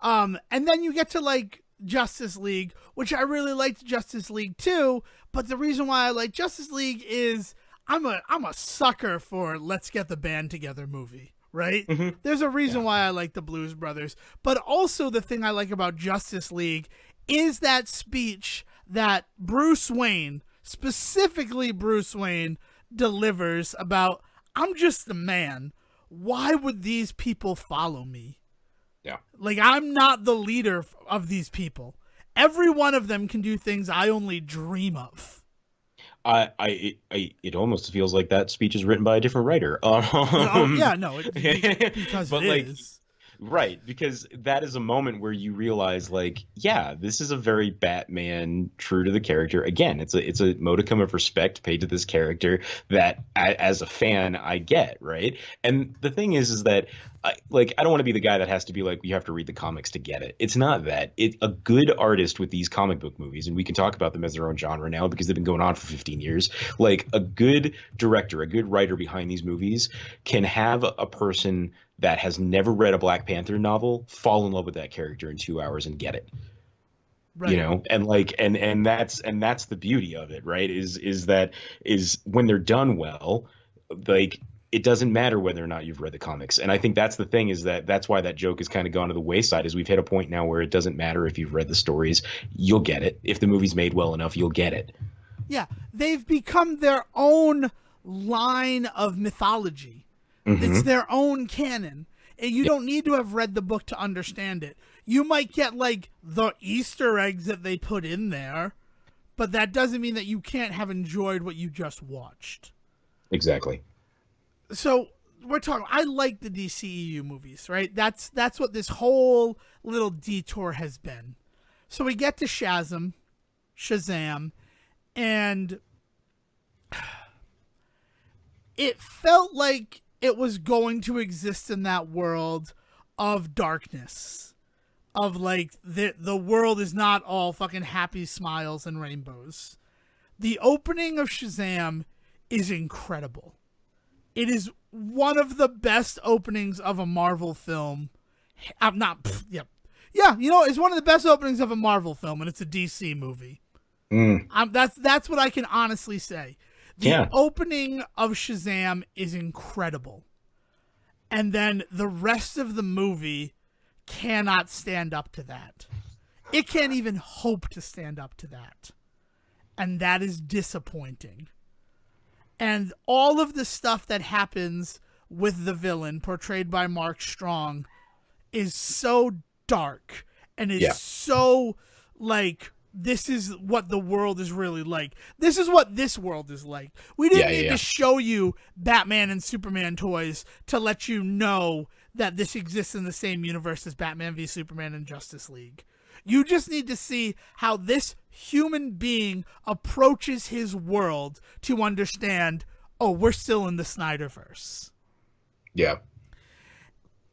And then you get to like Justice League, which I really liked Justice League too. But the reason why I like Justice League is I'm a sucker for let's get the band together movie, right? Mm-hmm. There's a reason why I like the Blues Brothers. But also the thing I like about Justice League is that speech that Bruce Wayne, specifically Bruce Wayne, delivers about, I'm just a man. Why would these people follow me? Yeah. Like, I'm not the leader of these people. Every one of them can do things I only dream of. It almost feels like that speech is written by a different writer. Yeah, no, because but it like, is. Right, because that is a moment where you realize, like, yeah, this is a very Batman, true to the character. Again, it's a modicum of respect paid to this character that, as a fan, I get, right? And the thing is that, I don't want to be the guy that has to be like, you have to read the comics to get it. It's not that. A good artist with these comic book movies, and we can talk about them as their own genre now because they've been going on for 15 years, like, a good director, a good writer behind these movies can have a person that has never read a Black Panther novel fall in love with that character in 2 hours and get it. Right. You know, and like, and that's the beauty of it, right? Is when they're done well, like, it doesn't matter whether or not you've read the comics. And I think that's the thing, is that's why that joke has kind of gone to the wayside, is we've hit a point now where it doesn't matter if you've read the stories, you'll get it. If the movie's made well enough, you'll get it. Yeah. They've become their own line of mythology. Mm-hmm. It's their own canon. And you don't need to have read the book to understand it. You might get like the Easter eggs that they put in there, but that doesn't mean that you can't have enjoyed what you just watched. Exactly. So we're talking, I like the DCEU movies, right? That's what this whole little detour has been. So we get to Shah Zam, and it felt like it was going to exist in that world of darkness, of like the world is not all fucking happy smiles and rainbows. The opening of Shazam is incredible. It is one of the best openings of a Marvel film. Yeah, you know, it's one of the best openings of a Marvel film, and it's a DC movie. That's what I can honestly say. The opening of Shazam is incredible. And then the rest of the movie cannot stand up to that. It can't even hope to stand up to that. and that is disappointing. And all of the stuff that happens with the villain, portrayed by Mark Strong, is so dark and is so like, this is what the world is really like. This is what this world is like. We didn't need to show you Batman and Superman toys to let you know that this exists in the same universe as Batman v Superman and Justice League. You just need to see how this human being approaches his world to understand, oh, we're still in the Snyderverse. Yeah.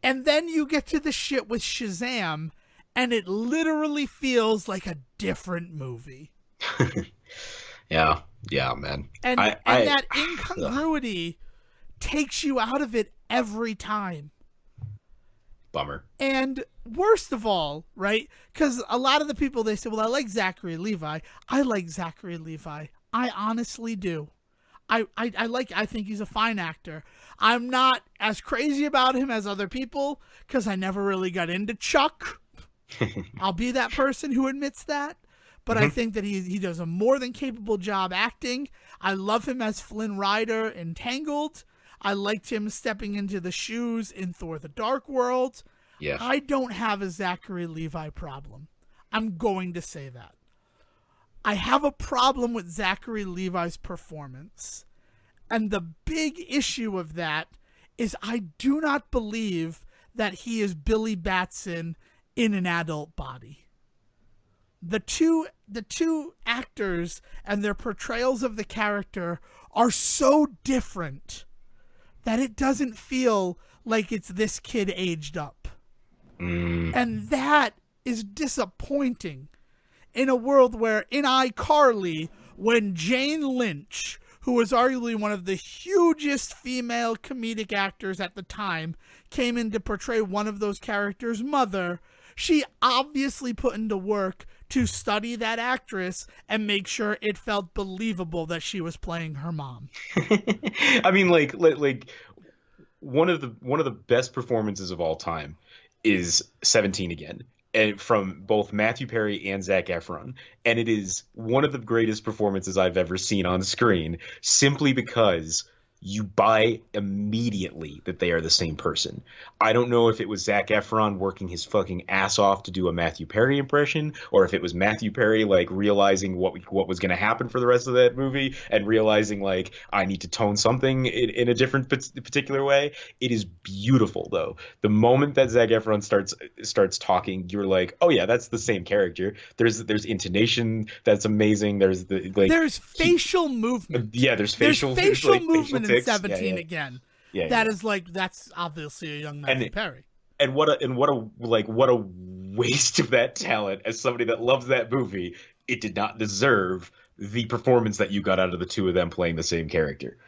And then you get to the shit with Shazam, and it literally feels like a different movie. Yeah, man. And that incongruity takes you out of it every time. Bummer. And worst of all, right? Because a lot of the people, they say, well, I like Zachary Levi. I like Zachary Levi. I honestly do. I think he's a fine actor. I'm not as crazy about him as other people because I never really got into Chuck. I'll be that person who admits that. But I think that he does a more than capable job acting. I love him as Flynn Rider in Tangled. I liked him stepping into the shoes in Thor the Dark World. Yeah. I don't have a Zachary Levi problem. I'm going to say that. I have a problem with Zachary Levi's performance. And the big issue of that is I do not believe that he is Billy Batson in an adult body. The two actors and their portrayals of the character are so different that it doesn't feel like it's this kid aged up. And that is disappointing in a world where in iCarly, when Jane Lynch, who was arguably one of the hugest female comedic actors at the time, came in to portray one of those characters' mother, she obviously put into work to study that actress and make sure it felt believable that she was playing her mom. I mean, like one of the best performances of all time is 17 Again, and from both Matthew Perry and Zac Efron, and it is one of the greatest performances I've ever seen on screen, simply because you buy immediately that they are the same person. I don't know if it was Zac Efron working his fucking ass off to do a Matthew Perry impression, or if it was Matthew Perry like realizing what was going to happen for the rest of that movie and realizing like I need to tone something in a different particular way. It is beautiful though. The moment that Zac Efron starts talking, you're like, oh yeah, that's the same character. There's intonation that's amazing. There's facial movement. Yeah, there's facial movement. 17 Again. That's obviously a young Matthew Perry. And what a waste of that talent as somebody that loves that movie. It did not deserve the performance that you got out of the two of them playing the same character.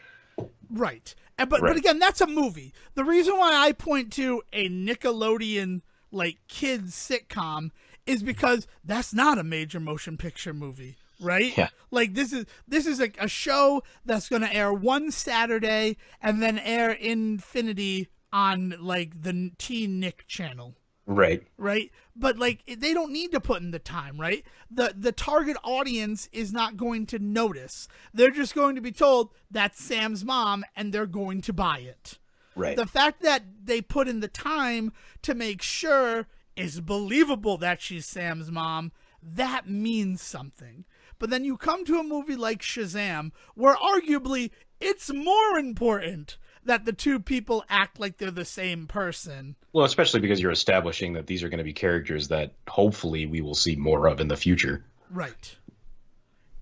Right. But again, that's a movie. The reason why I point to a Nickelodeon like kids sitcom is because that's not a major motion picture movie. Right? Yeah. Like this is like a show that's going to air one Saturday and then air Infinity on like the Teen Nick channel. Right. Right? But like they don't need to put in the time, right? The target audience is not going to notice. They're just going to be told that's Sam's mom and they're going to buy it. Right. The fact that they put in the time to make sure it's believable that she's Sam's mom, that means something. But then you come to a movie like Shazam, where arguably it's more important that the two people act like they're the same person. Well, especially because you're establishing that these are going to be characters that hopefully we will see more of in the future. Right.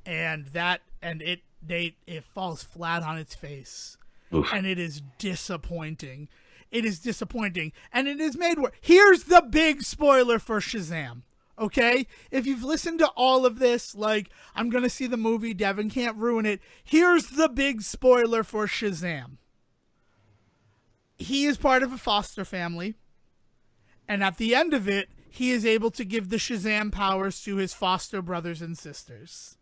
And it falls flat on its face. Oof. And it is disappointing. It is disappointing. And it is made worse. Here's the big spoiler for Shazam. Okay? If you've listened to all of this, like, I'm going to see the movie, Devon can't ruin it. Here's the big spoiler for Shazam. He is part of a foster family, and at the end of it, he is able to give the Shazam powers to his foster brothers and sisters.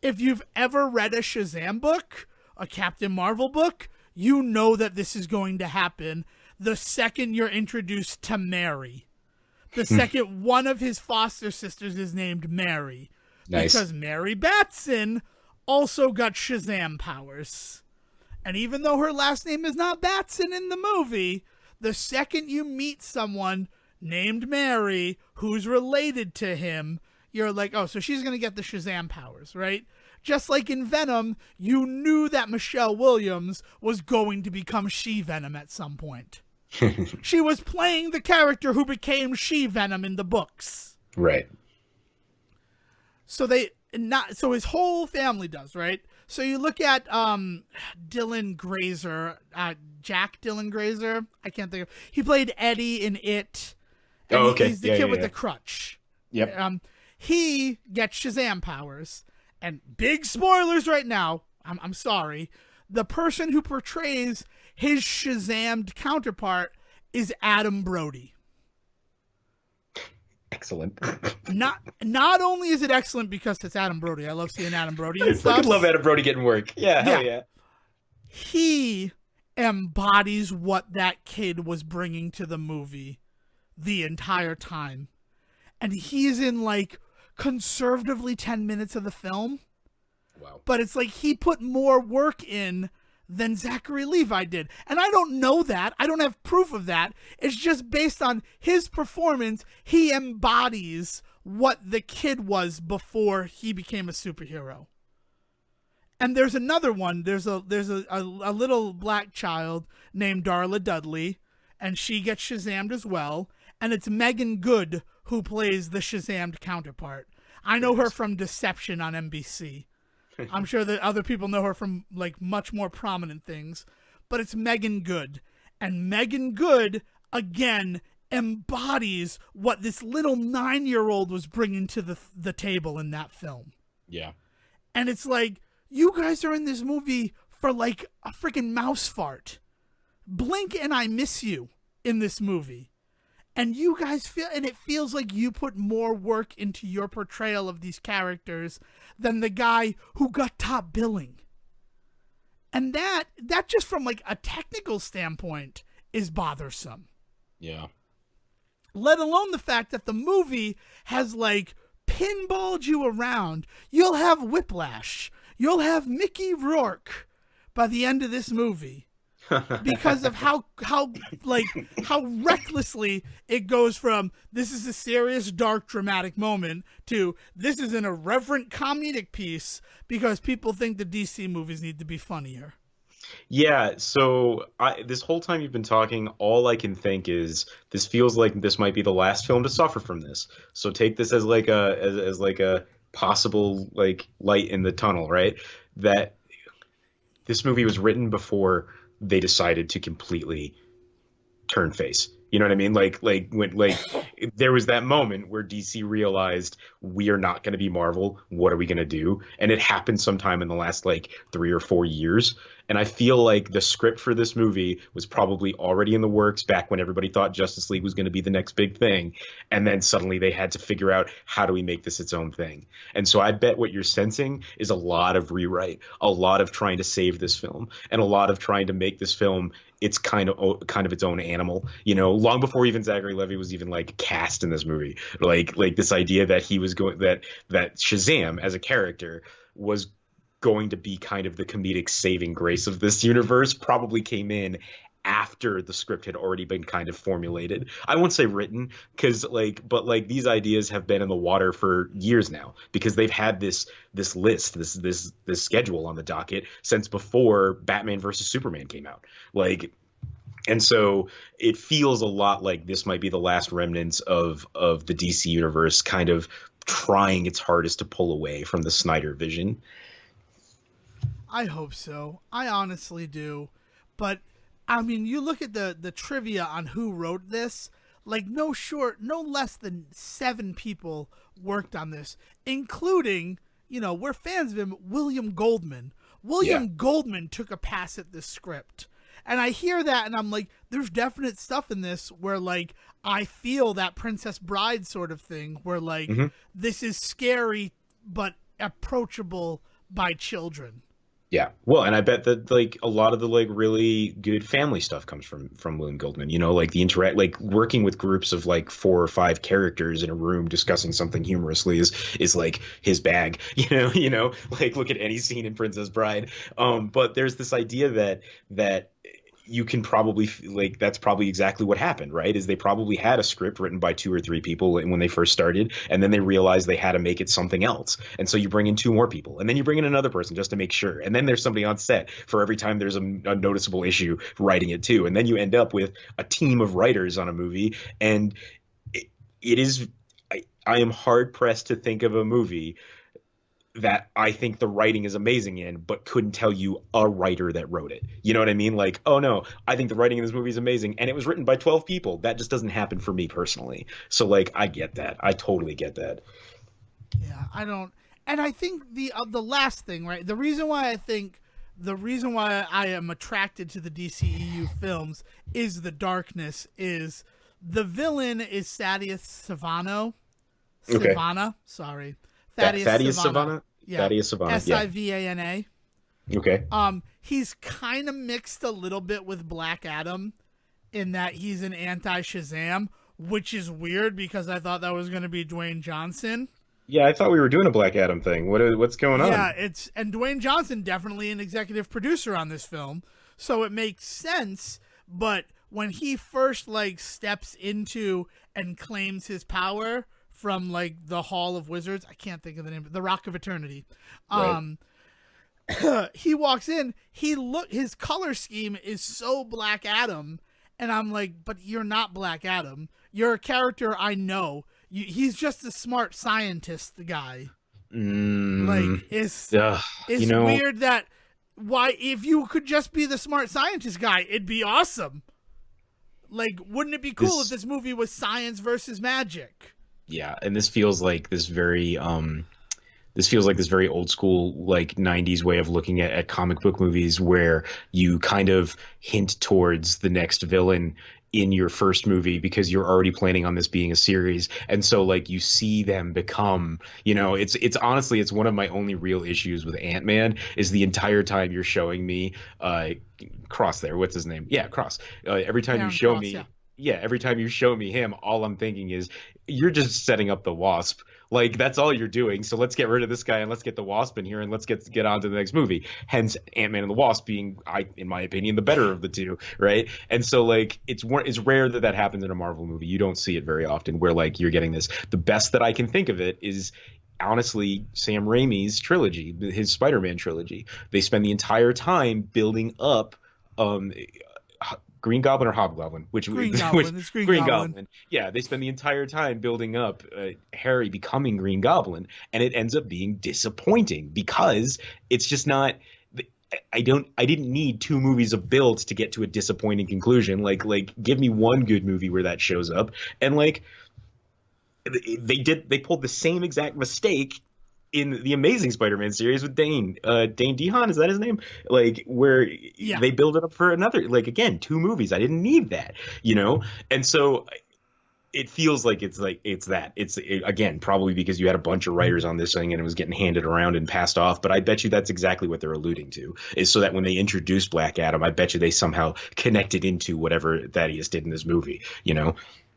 If you've ever read a Shazam book, a Captain Marvel book, you know that this is going to happen the second you're introduced to Mary. The second one of his foster sisters is named Mary. Nice. because Mary Batson also got Shazam powers. And even though her last name is not Batson in the movie, the second you meet someone named Mary who's related to him, you're like, oh, so she's going to get the Shazam powers, right? Just like in Venom, you knew that Michelle Williams was going to become She-Venom at some point. She was playing the character who became She-Venom in the books. Right. So so his whole family does, right? So you look at Dylan Grazer, Jack Dylan Grazer. I can't think of. He played Eddie in It. And okay. He's the kid with the crutch. Yep. He gets Shazam powers. And big spoilers right now. I'm sorry. The person who portrays his Shazammed counterpart is Adam Brody. Excellent. Not only is it excellent because it's Adam Brody. I love seeing Adam Brody and I stuff. fucking love Adam Brody getting work. Yeah, hell yeah. He embodies what that kid was bringing to the movie the entire time. And he's in like conservatively 10 minutes of the film. Wow. But it's like he put more work in than Zachary Levi did. And I don't know that. I don't have proof of that. It's just based on his performance. He embodies what the kid was before he became a superhero. And there's another one. There's a little black child named Darla Dudley, and she gets Shazammed as well. And it's Megan Good who plays the Shazammed counterpart. I know her from Deception on NBC. I'm sure that other people know her from like much more prominent things, but it's Megan Good. And Megan Good, again, embodies what this little 9-year-old was bringing to the table in that film. Yeah. And it's like, you guys are in this movie for like a freaking mouse fart. Blink and I miss you in this movie. And you guys it feels like you put more work into your portrayal of these characters than the guy who got top billing. And that just from like a technical standpoint is bothersome. Yeah. Let alone the fact that the movie has like pinballed you around. You'll have whiplash. You'll have Mickey Rourke by the end of this movie. Because of how recklessly it goes from this is a serious, dark, dramatic moment to this is an irreverent comedic piece because people think the DC movies need to be funnier. Yeah, so this whole time you've been talking, all I can think is this feels like this might be the last film to suffer from this. So take this as like a possible like light in the tunnel, right? That this movie was written before they decided to completely turn face. You know what I mean? Like there was that moment where DC realized we are not going to be Marvel. What are we going to do? And it happened sometime in the last like 3 or 4 years. And I feel like the script for this movie was probably already in the works back when everybody thought Justice League was going to be the next big thing. And then suddenly they had to figure out, how do we make this its own thing? And so I bet what you're sensing is a lot of rewrite, a lot of trying to save this film, and a lot of trying to make this film it's kind of its own animal, you know, long before even Zachary Levi was even like cast in this movie. Like this idea that he was going that Shazam as a character was going to be kind of the comedic saving grace of this universe probably came in after the script had already been kind of formulated. I won't say written, but these ideas have been in the water for years now because they've had this list, this schedule on the docket since before Batman versus Superman came out. And so it feels a lot like this might be the last remnants of the DC universe kind of trying its hardest to pull away from the Snyder vision. I hope so. I honestly do. But I mean, you look at the trivia on who wrote this, like no less than 7 people worked on this, including, you know, we're fans of him, William Goldman. William Goldman took a pass at this script. And I hear that and I'm like, there's definite stuff in this where like I feel that Princess Bride sort of thing where like this is scary but approachable by children. Yeah. Well, and I bet that like a lot of the like really good family stuff comes from William Goldman. You know, like the interact like working with groups of like 4 or 5 characters in a room discussing something humorously is like his bag. Like look at any scene in Princess Bride. But there's this idea that you can probably like that's probably exactly what happened, right? Is they probably had a script written by 2 or 3 people when they first started, and then they realized they had to make it something else, and so you bring in 2 more people, and then you bring in another person just to make sure, and then there's somebody on set for every time there's a noticeable issue writing it too, and then you end up with a team of writers on a movie, and it is. I am hard pressed to think of a movie that I think the writing is amazing in, but couldn't tell you a writer that wrote it. You know what I mean? Like, oh no, I think the writing in this movie is amazing, and it was written by 12 people. That just doesn't happen for me personally. So, like, I get that. I totally get that. Yeah, I don't. And I think the last thing, right? The reason why I am attracted to the DCEU films is the darkness. Is the villain is Thaddeus Savano? Okay. Savannah, sorry, Thaddeus Thaddeus Savannah. Savannah? Yeah, Thaddeus Savannah. Yeah. Sivana. Okay. He's kind of mixed a little bit with Black Adam in that he's an anti-Shazam, which is weird because I thought that was going to be Dwayne Johnson. Yeah, I thought we were doing a Black Adam thing. What's going Yeah, on? and Dwayne Johnson definitely an executive producer on this film, so it makes sense. But when he first like steps into and claims his power from like the Hall of Wizards, I can't think of the name, the Rock of Eternity. Right. He walks in, his color scheme is so Black Adam, and I'm like, but you're not Black Adam. You're a character I know. He's just a smart scientist guy. Mm, Like it's ugh, it's you know, weird that why if you could just be the smart scientist guy, it'd be awesome. Like, wouldn't it be cool if this this movie was science versus magic? yeah, and this feels like this very old school like 90s way of looking at comic book movies where you kind of hint towards the next villain in your first movie because you're already planning on this being a series, and so like you see them become, it's honestly it's one of my only real issues with Ant-Man is the entire time you're showing me Cross there, what's his name, yeah, Cross, every time you Aaron show Cross, yeah. me, yeah, every time you show me him, all I'm thinking is you're just setting up the Wasp. Like that's all you're doing. So let's get rid of this guy and let's get the Wasp in here and let's get on to the next movie. Hence Ant-Man and the Wasp being, in my opinion, the better of the two, right? And so like it's rare that happens in a Marvel movie. You don't see it very often where like you're getting this. The best that I can think of it is honestly Sam Raimi's trilogy, his Spider-Man trilogy. They spend the entire time building up um Green Goblin or Hobgoblin, Green which Goblin. It's Green Green Goblin. Goblin. Yeah, they spend the entire time building up Harry becoming Green Goblin, and it ends up being disappointing because it's just not. I didn't need 2 movies of build to get to a disappointing conclusion. Like give me one good movie where that shows up, and like they pulled the same exact mistake in the Amazing Spider-Man series with Dane DeHaan, is that his name? Like where Yeah. they build it up for another, like again, 2 movies. I didn't need that, and so it feels like again probably because you had a bunch of writers on this thing and it was getting handed around and passed off. But I bet you that's exactly what they're alluding to, is so that when they introduce Black Adam, I bet you they somehow connected into whatever Thaddeus did in this movie.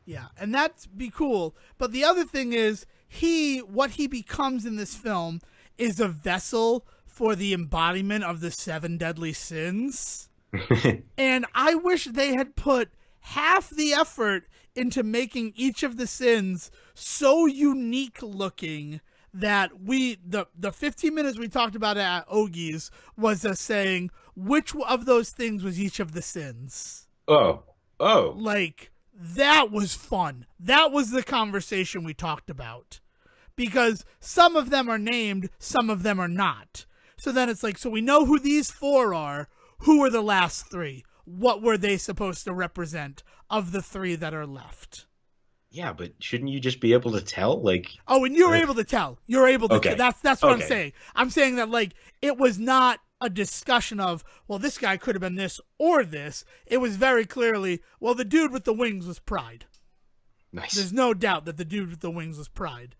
Yeah, and that'd be cool. But the other thing is, what he becomes in this film is a vessel for the embodiment of the 7 deadly sins. And I wish they had put half the effort into making each of the sins so unique looking that the 15 minutes we talked about it at Ogie's was us saying which of those things was each of the sins. Oh, Like, that was fun. That was the conversation we talked about. Because some of them are named, some of them are not. So then it's like, so we know who these 4 are. Who are the last 3? What were they supposed to represent of the 3 that are left? yeah, but shouldn't you just be able to tell? Like, Oh, and you're able to tell. You're able to okay, tell. That's what I'm okay. saying. I'm saying that, like, it was not a discussion of, well, this guy could have been this or this. It was very clearly, well, the dude with the wings was Pride. Nice. There's no doubt that the dude with the wings was Pride.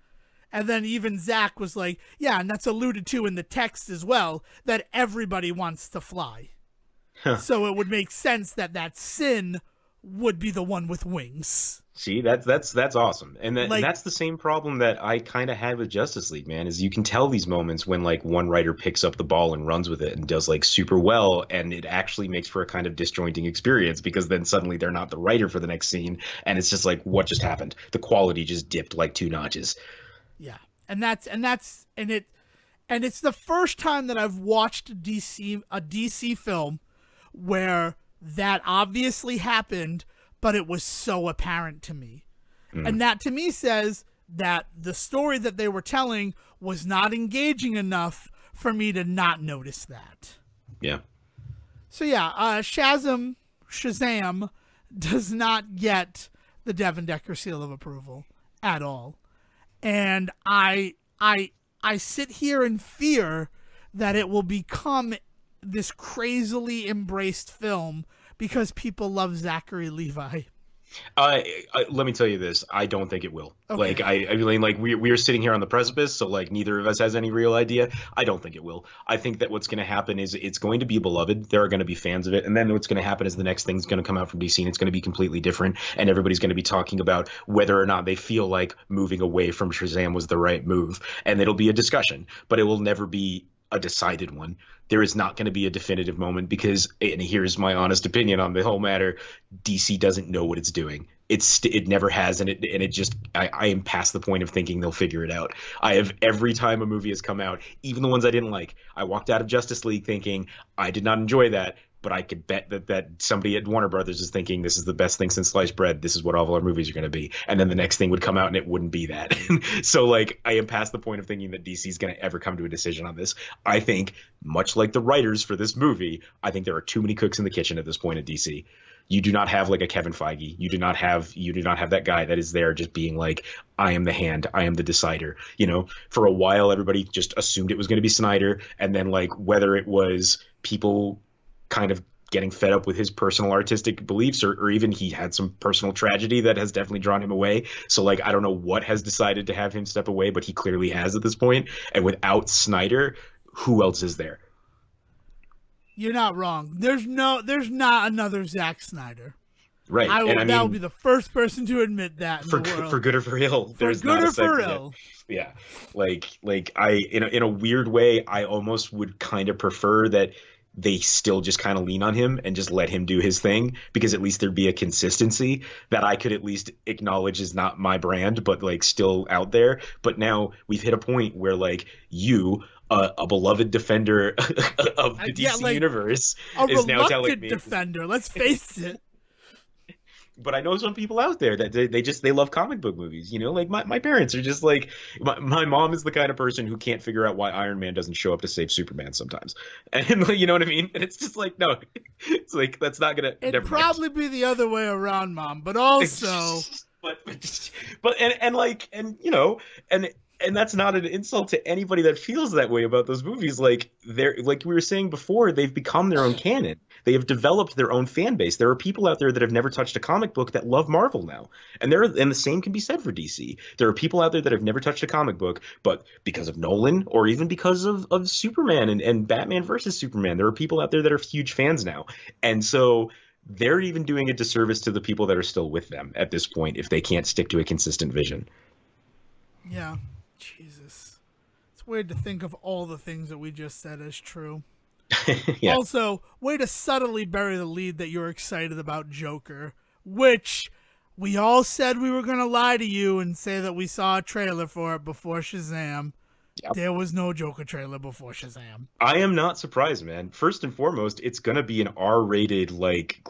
And then even Zach was like, yeah, and that's alluded to in the text as well, that everybody wants to fly. Huh. So it would make sense that that sin would be the one with wings. See, that's awesome, and Like, that's the same problem that I kind of had with Justice League, man. Is you can tell these moments when like one writer picks up the ball and runs with it and does like super well, and it actually makes for a kind of disjointing experience because then suddenly they're not the writer for the next scene, and it's just like what just happened? The quality just dipped like 2 notches. yeah, and it's the first time that I've watched a DC film where that obviously happened, but it was so apparent to me. And that to me says that the story that they were telling was not engaging enough for me to not notice that. Yeah. So yeah, Shazam does not get the Devon Decker seal of approval at all. And I sit here in fear that it will become this crazily embraced film because people love Zachary Levi. Let me tell you this. I don't think it will. Okay. Like, I mean, like we are sitting here on the precipice, so like neither of us has any real idea. I don't think it will. I think that what's going to happen is it's going to be beloved. There are going to be fans of it, and then what's going to happen is the next thing's going to come out from DC, and it's going to be completely different, and everybody's going to be talking about whether or not they feel like moving away from Shazam was the right move, and it'll be a discussion, but it will never be a decided one. There is not going to be a definitive moment because, and here's my honest opinion on the whole matter, DC doesn't know what it's doing. It never has, and it just I am past the point of thinking they'll figure it out. I have every time a movie has come out, even the ones I didn't like, I walked out of Justice League thinking I did not enjoy that, but I could bet that somebody at Warner Brothers is thinking this is the best thing since sliced bread. This is what all of our movies are going to be. And then the next thing would come out and it wouldn't be that. So like I am past the point of thinking that DC is going to ever come to a decision on this. I think much like the writers for this movie, I think there are too many cooks in the kitchen at this point at DC. You do not have like a Kevin Feige. You do not have that guy that is there just being like, I am the hand, I am the decider. You know, for a while everybody just assumed it was going to be Snyder, and then like whether it was people kind of getting fed up with his personal artistic beliefs, or even he had some personal tragedy that has definitely drawn him away. So like I don't know what has decided to have him step away, but he clearly has at this point. And without Snyder, who else is there? You're not wrong. There's not another Zack Snyder. Right. That will be the first person to admit that in the world. For good or for ill. For good or for ill. Yeah. Like I in a weird way, I almost would kind of prefer that they still just kind of lean on him and just let him do his thing, because at least there'd be a consistency that I could at least acknowledge is not my brand, but like still out there. But now we've hit a point where like you, a beloved defender of the DC universe, is now telling me defender. Let's face it. But I know some people out there that they love comic book movies, you know, like my parents are just like, my mom is the kind of person who can't figure out why Iron Man doesn't show up to save Superman sometimes. And you know what I mean? And it's just like, no, it's like, that's not going to. It'd probably be the other way around, Mom, but also. And that's not an insult to anybody that feels that way about those movies. Like like we were saying before, they've become their own canon. They have developed their own fan base. There are people out there that have never touched a comic book that love Marvel now. And the same can be said for DC. There are people out there that have never touched a comic book, but because of Nolan or even because of Superman and Batman versus Superman, there are people out there that are huge fans now. And so they're even doing a disservice to the people that are still with them at this point if they can't stick to a consistent vision. Yeah. Jesus. It's weird to think of all the things that we just said as true. Yeah. Also, way to subtly bury the lead that you're excited about Joker, which we all said we were going to lie to you and say that we saw a trailer for it before Shazam. Yep. There was no Joker trailer before Shazam. I am not surprised, man. First and foremost, it's going to be an R-rated like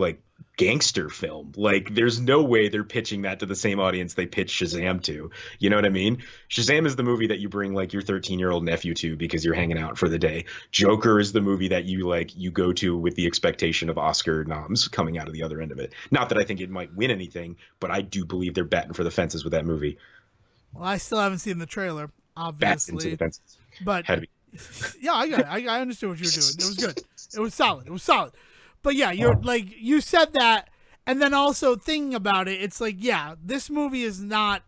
gangster film. Like there's no way they're pitching that to the same audience they pitch Shazam to. You know what I mean? Shazam is the movie that you bring like your 13-year-old nephew to because you're hanging out for the day. Joker is the movie that you go to with the expectation of Oscar noms coming out of the other end of it. Not that I think it might win anything, but I do believe they're batting for the fences with that movie. Well, I still haven't seen the trailer, obviously. Batting to the fences. But yeah, I got it. I understood what you were doing. It was good. It was solid. But yeah, you're like, you said that, and then also thinking about it, it's like, yeah, this movie is not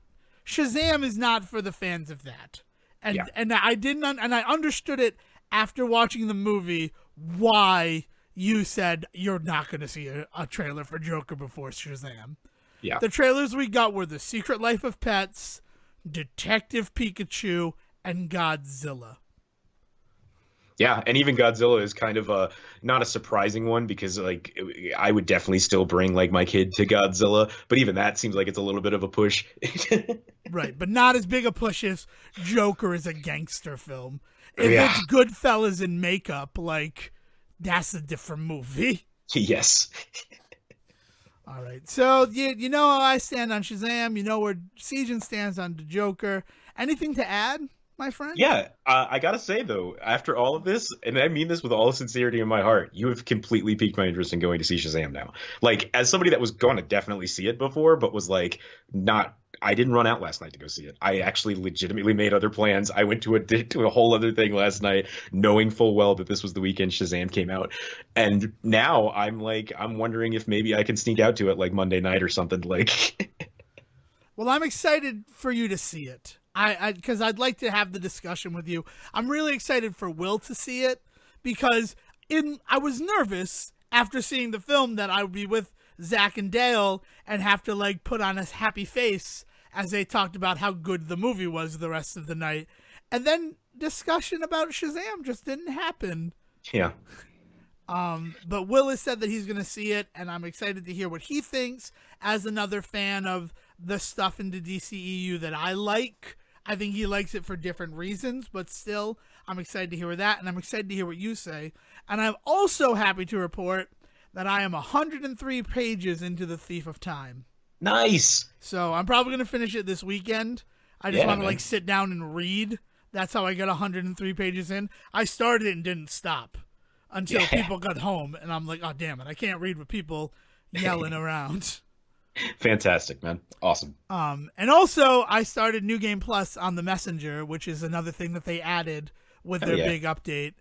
Shazam is not for the fans of that. And Yeah. and I didn't and I understood it after watching the movie why you said you're not going to see a trailer for Joker before Shazam. Yeah. The trailers we got were The Secret Life of Pets, Detective Pikachu, and Godzilla. Yeah, and even Godzilla is kind of not a surprising one because like I would definitely still bring like my kid to Godzilla, but even that seems like it's a little bit of a push. Right, but not as big a push as Joker is a gangster film. If Yeah. it's Goodfellas in makeup, like, that's a different movie. Yes. All right, so you know how I stand on Shazam. You know where Sejan stands on the Joker. Anything to add, my friend? Yeah, I gotta say though, after all of this, and I mean this with all sincerity in my heart, you have completely piqued my interest in going to see Shazam now. Like, as somebody that was going to definitely see it before, but was like, not, I didn't run out last night to go see it. I actually legitimately made other plans. I went to a whole other thing last night, knowing full well that this was the weekend Shazam came out. And now I'm like, I'm wondering if maybe I can sneak out to it like Monday night or something. Like, Well, I'm excited for you to see it. Because I'd like to have the discussion with you. I'm really excited for Will to see it because I was nervous after seeing the film that I would be with Zach and Dale and have to like put on a happy face as they talked about how good the movie was the rest of the night. And then discussion about Shazam just didn't happen. yeah. But Will has said that he's going to see it, and I'm excited to hear what he thinks as another fan of the stuff in the DCEU that I like. I think he likes it for different reasons, but still, I'm excited to hear that, and I'm excited to hear what you say. And I'm also happy to report that I am 103 pages into The Thief of Time. Nice. So I'm probably going to finish it this weekend. I just want to man. like sit down and read. That's how I got 103 pages in. I started it and didn't stop until people got home, and I'm like, oh, damn it, I can't read with people yelling around. Fantastic, man. Awesome. And also, I started New Game Plus on the Messenger, which is another thing that they added with their big update.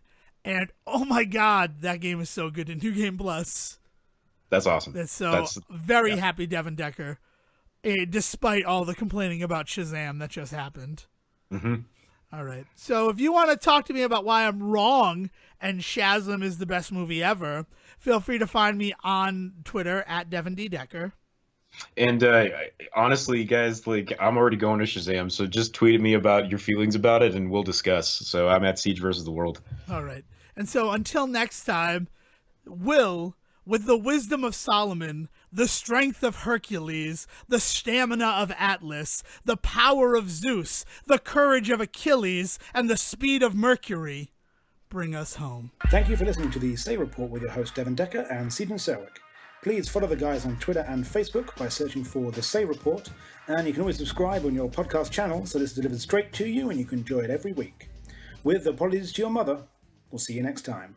And oh my god, that game is so good in New Game Plus. That's awesome. That's very happy, Devon Decker, despite all the complaining about Shazam that just happened. Mm-hmm. All right. So if you want to talk to me about why I'm wrong and Shah Zam is the best movie ever, feel free to find me on Twitter at Devon D. Decker. And honestly, guys, like I'm already going to Shazam, so just tweet at me about your feelings about it, and we'll discuss. So I'm at Siege versus the World. All right. And so until next time, Will, with the wisdom of Solomon, the strength of Hercules, the stamina of Atlas, the power of Zeus, the courage of Achilles, and the speed of Mercury, bring us home. Thank you for listening to the Say Report with your host Devon Decker and Seaton Selwick. Please follow the guys on Twitter and Facebook by searching for The Say Report, and you can always subscribe on your podcast channel so it's delivered straight to you and you can enjoy it every week. With apologies to your mother, we'll see you next time.